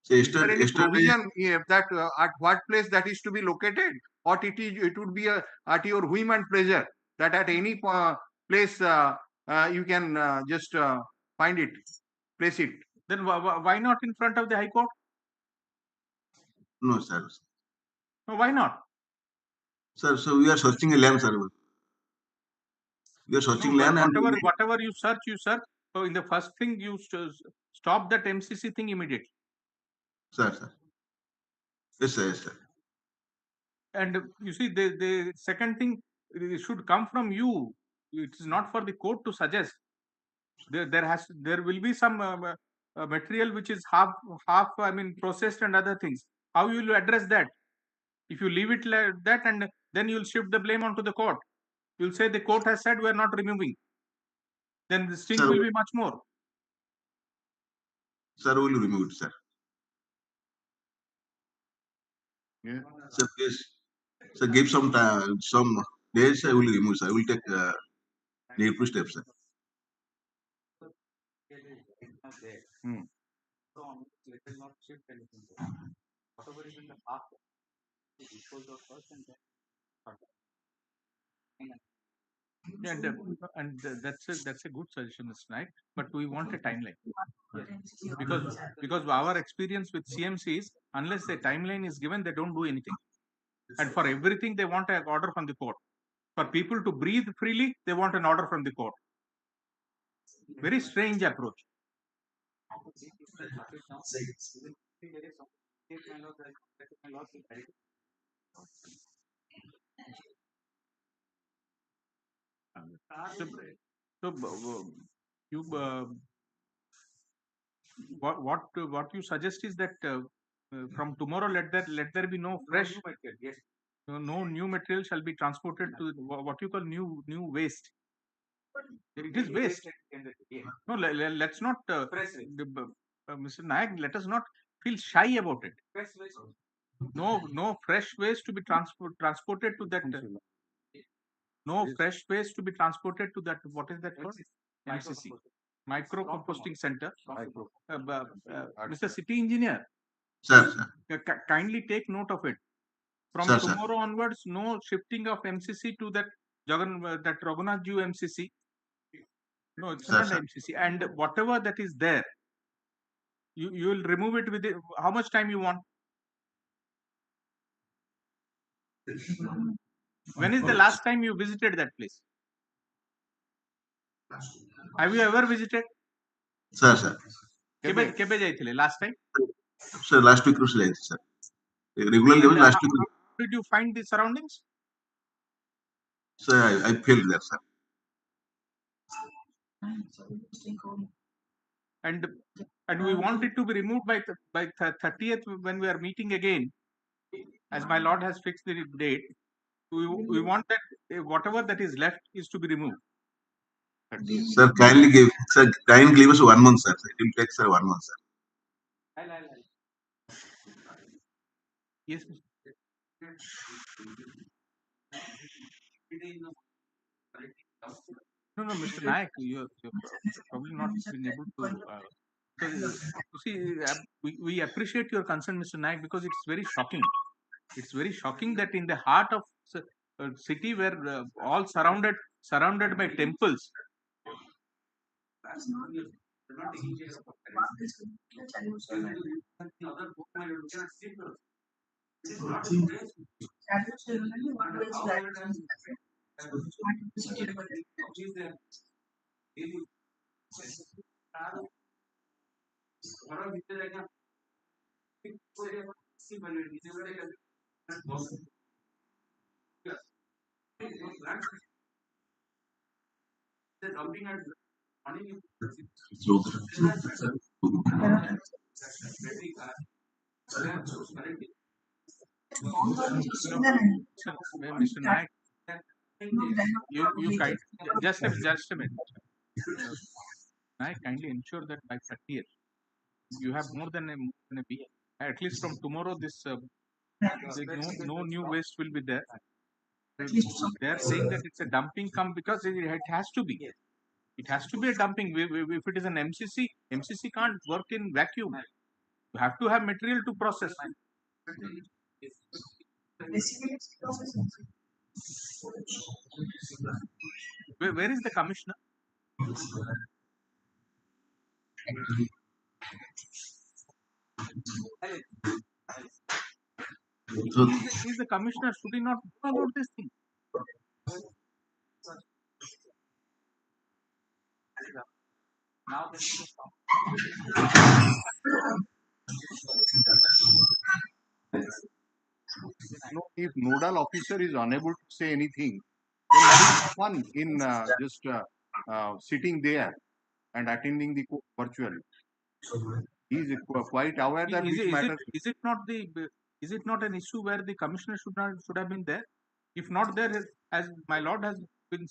so Is there any provision that at what place that is to be located, or it would be at your whim and pleasure that at any place you can just find it, place it. Then why not in front of the High Court? No, sir. No, why not? Sir, so we are searching a land, sir. We are searching land and whatever you search. So in the first thing, you stop that MCC thing immediately. Sir. Yes, sir. Yes, sir. And you see, the second thing, it should come from you. It is not for the court to suggest. There will be some material which is half processed and other things. How you will address that? If you leave it like that, and then you'll shift the blame onto the court. You'll say the court has said we are not removing. Then the stink will be much more. Sir, will remove it, sir. Yeah. Sir, please. Sir, give some time, some days. I will remove, sir. I will take needful steps, sir. So let us not shift anything. Whatever is in the past, it equals the first and then. And that's a good suggestion, Mr. Naik. But we want a timeline. Because our experience with CMCs, unless the timeline is given, they don't do anything. And for everything, they want an order from the court. For people to breathe freely, they want an order from the court. Very strange approach. What you suggest is that from tomorrow, let there be no fresh, no new material shall be transported to what you call new waste. It is waste. No, let's not, Mr. Nayak, let us not feel shy about it. No fresh waste to be transported to that. No fresh waste to be transported to that. What is that called? MCC, micro composting center. Mr. City Engineer, Sir. Kindly take note of it. From tomorrow onwards, no shifting of MCC to that Raghunath Jew MCC. No, it's not MCC. And whatever that is there, you will remove it with how much time you want? When is the last time you visited that place? Have you ever visited? Sir. Kebe jaithile last time? Sir, last week sir. Regularly last week. How did you find the surroundings? Sir, I feel there, sir. And we want it to be removed by 30th when we are meeting again, as my lord has fixed the date. We want that whatever that is left is to be removed. Sir, kindly give us 1 month, sir. It will take, sir, 1 month, sir. Yes. No, Mr. Nayak, you're probably not been able to. You see, we appreciate your concern, Mr. Nayak, because it's very shocking. It's very shocking that in the heart of a city where all surrounded by temples. Mr. Nayak, you just a minute. Nayak, kindly ensure that by 30th you have more than a beer. At least from tomorrow, this no new waste will be there. They are saying that it's a dumping because it has to be. It has to be a dumping. If it is an MCC, MCC can't work in vacuum. You have to have material to process. Where is the commissioner? He's the commissioner. Should he not know about this thing? Now this is No, if nodal officer is unable to say anything, then what is the fun in just sitting there and attending the court virtually? He is quite aware that which matters. Is it not an issue where the commissioner should have been there? If not there, as my lord has been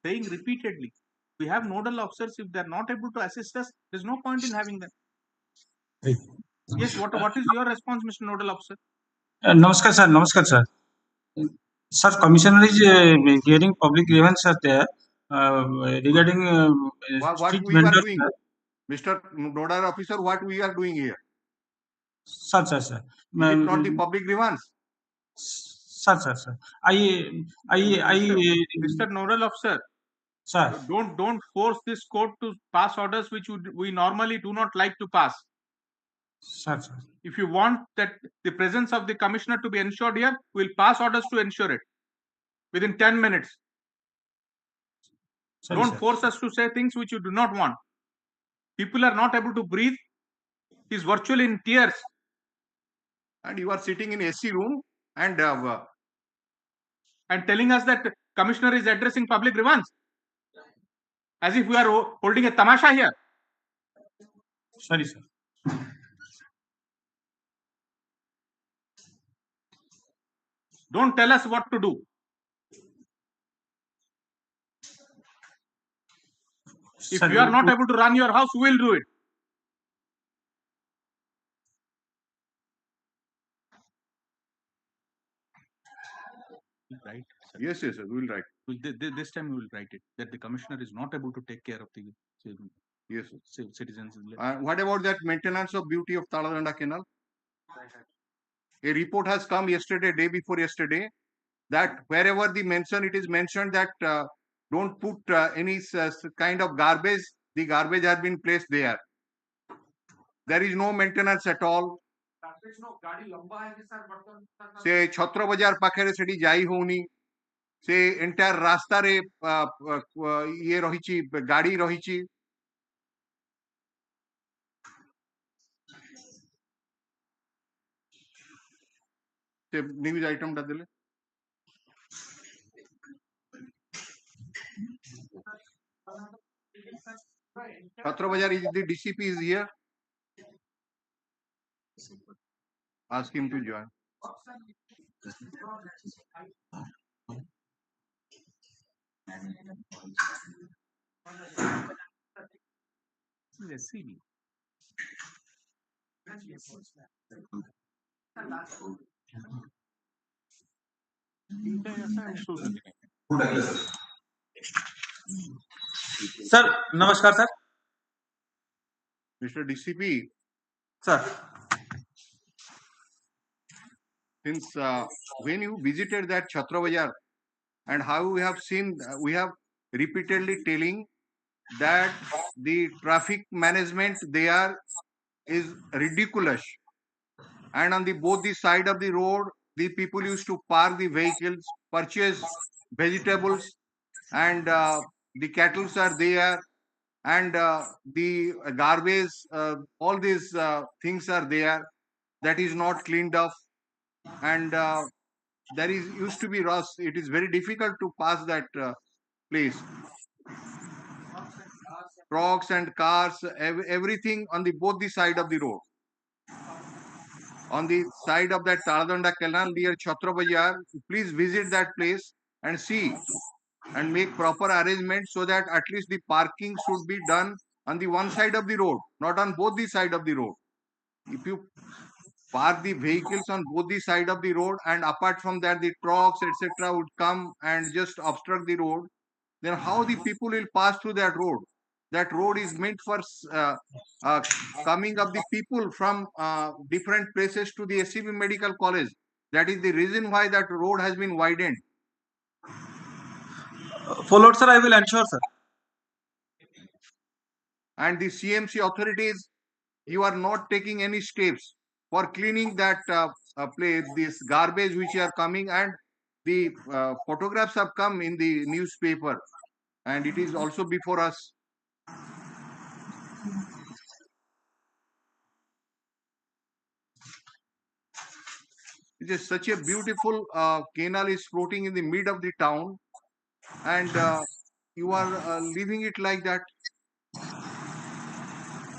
saying repeatedly, we have nodal officers. If they are not able to assist us, there is no point in having them. Yes, what is your response, Mr. Nodal Officer? Namaskar, sir. Namaskar, sir. Sir, Commissioner is hearing public grievance there regarding What street we are vendors. doing, Mr. Nodal Officer, what we are doing here? Sir. Is it not the public grievance? Sir. Mr. Nodal Officer, sir. Don't force this court to pass orders which we normally do not like to pass. Sir. If you want that the presence of the commissioner to be ensured here, we'll pass orders to ensure it within 10 minutes. Sorry, Don't sir. force us to say things which you do not want. People are not able to breathe. He's virtually in tears. And you are sitting in AC room and telling us that commissioner is addressing public grievance. As if we are holding a tamasha here. Sorry, sir. Don't tell us what to do. If you are not able to run your house, we will do it. Right? Yes, we will write. This time we will write it that the commissioner is not able to take care of the citizens. What about that maintenance of beauty of Talanda Canal? A report has come yesterday, day before yesterday, that wherever it is mentioned that don't put any kind of garbage, the garbage has been placed there. There is no maintenance at all. Se Chhatra Bazar pakhare seti jai houni. Se entire rasta re ye rahichi gadi rahichi. Se news item ta dele. Chhatra Bazar is the DCP is here. Ask him to join. SCB. Sir, namaskar, sir. Mr. DCP. Sir. Since when you visited that Chhatra Bazar and how we have seen, we have repeatedly telling that the traffic management there is ridiculous. And on both the side of the road, the people used to park the vehicles, purchase vegetables, and the cattle are there, and the garbage, all these things are there that is not cleaned up, and there used to be rust. It is very difficult to pass that place. Trucks and cars, everything on both the side of the road. On the side of that Talanda Canal near Chhatra Bazar, please visit that place and see and make proper arrangements so that at least the parking should be done on the one side of the road, not on both the side of the road. If you park the vehicles on both the side of the road, and apart from that, the trucks, etc., would come and just obstruct the road, then how the people will pass through that road? That road is meant for uh, coming of the people from different places to the SCB Medical College. That is the reason why that road has been widened. Followed, sir. I will ensure, sir. And the CMC authorities, you are not taking any steps for cleaning that place, this garbage which are coming, and the photographs have come in the newspaper, and it is also before us. It is such a beautiful canal is floating in the mid of the town, and you are leaving it like that.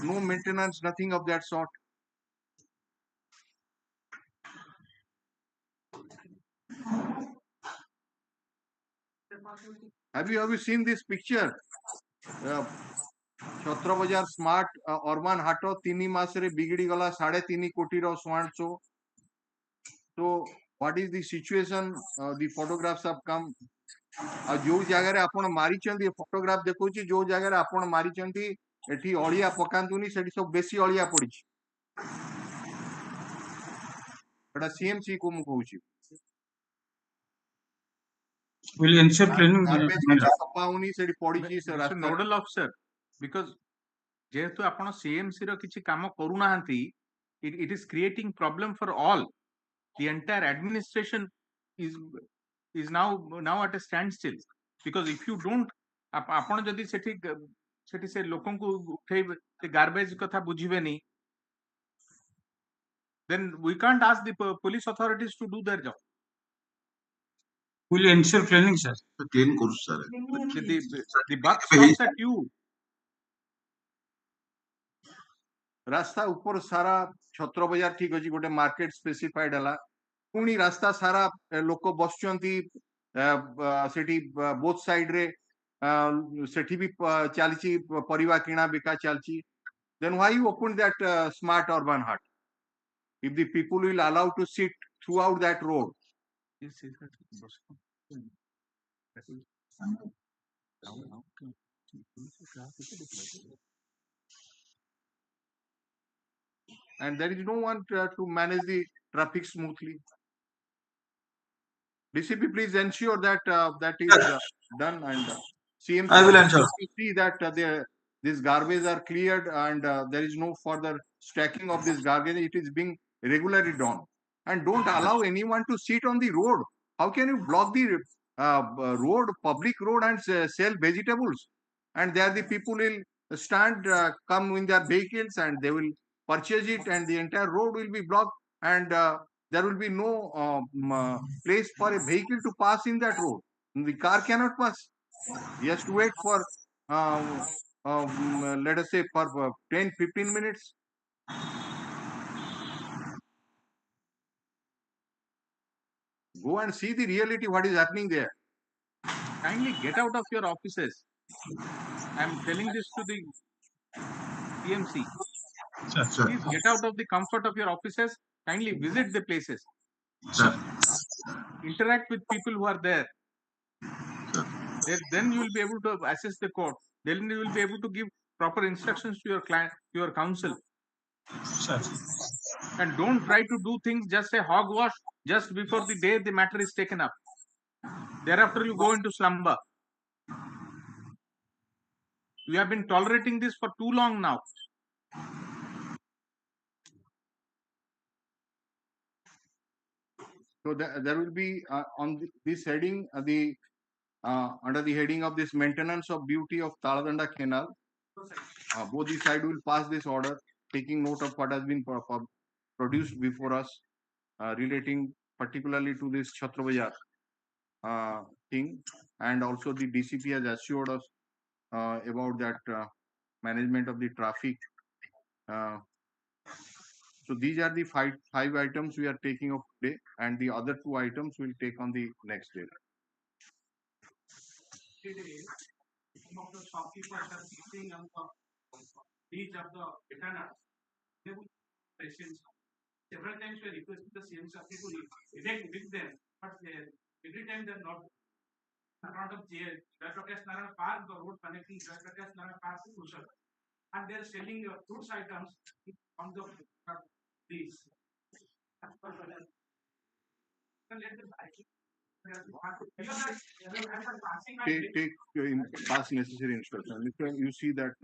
No maintenance, nothing of that sort. Have you seen this picture? Chhatra Bazar smart urban hato 3 masre bigidi gala 3.5 koti ro swancho. So what is the situation? The photographs have come. जो जगह आपण मारिचंती photograph देखौची जो जगह आपण मारिचंती एठी अळिया पकांतुनी सेठी सब बेसी अळिया पडिछि एटा CMC को मु कहूची Will ensure cleaning. गार्बेज किछ सफा होनी सेठी पडिछि से रास्ता नोडल ऑफिसर बिकॉज जेहेतु आपण सीएमसी रो किछि काम करू नाहंती it is creating problem for all the entire administration is now at a standstill because if you don't आपण जदी सेठी से लोकन को उठे से गार्बेज कथा बुझिबेनी then we can't ask the police authorities to do their job. Will ensure cleaning, sir. Clean course, sir. The buck stops at you. रास्ता ऊपर सारा छत्र बाजार ठीक अछि गोटे मार्केट स्पेसिफाइड हला पुनी रास्ता सारा लोक बसचंती सेठी बोथ साइड रे सेठी भी चलची परिवा किणा बिका चलची then why you open that smart urban hut if the people will allow to sit throughout that road? And there is no one to manage the traffic smoothly. DCP, please ensure that that is done, and CMC I will ensure. to see that these garbage are cleared and there is no further stacking of this garbage. It is being regularly done, and don't allow anyone to sit on the road. How can you block the road, public road, and sell vegetables? And there the people will stand, come in their vehicles, and they will purchase it, and the entire road will be blocked, and there will be no place for a vehicle to pass in that road. The car cannot pass. He has to wait for, let us say, for 10-15 minutes. Go and see the reality, what is happening there. Kindly get out of your offices. I am telling this to the CMC. Sir. Please get out of the comfort of your offices. Kindly visit the places. Sir. Interact with people who are there. Then you will be able to assess the court. Then you will be able to give proper instructions to your client, to your counsel. Sir. And don't try to do things just a hogwash just before the day the matter is taken up. Thereafter, you go into slumber. You have been tolerating this for too long now. So there will be on this heading, under the heading of this maintenance of beauty of Talanda Canal, both the side will pass this order, taking note of what has been produced before us, relating particularly to this Chhatra Bazar thing, and also the DCP has assured us about that management of the traffic. So these are the five items we are taking of today, and the other 2 items we'll take on the next day. Some of the shopkeepers are keeping on the beach of the Eternal. They will patience. Several times we requested the CM Safi to evict them, but every time they're not. In front of Jayaprakash Narayan Park, the road connecting Jayaprakash Narayan Park to Kushal. And they're selling fruits items on the trees. Pass necessary instruction. You see that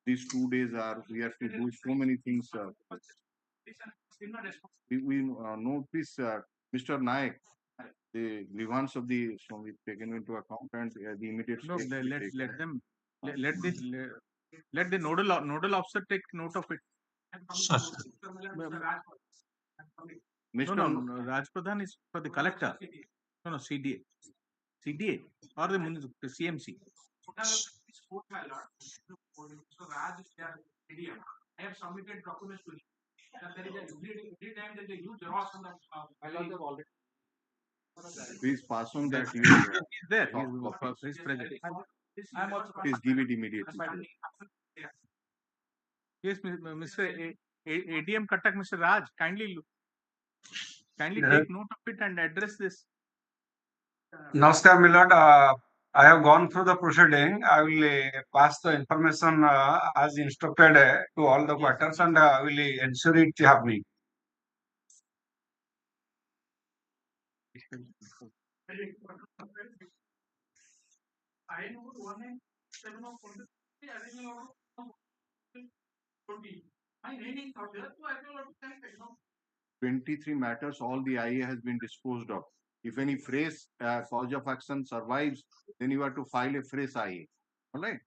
these 2 days we have to do so many things. We notice Mr. Naik, the grievance of the so we taken into account and the immediate. No, let the nodal officer take note of it. Sure. Mr. Raj Pradhan is for the collector. No, CDA or the CMC. So Raj is there. I have submitted documents to him. There is every time there is a huge loss on the. Please pass on that. He's there. He's present. Please give it immediately. Yes, Mr. ADM Katak, Mr. Raj, kindly take note of it and address this. Namaskar, Milord. I have gone through the proceeding. I will pass the information as instructed to all the quarters, and I will ensure it happening. I know 23 matters, all the IA has been disposed of. If any fresh cause of action survives, then you have to file a fresh IA. All right.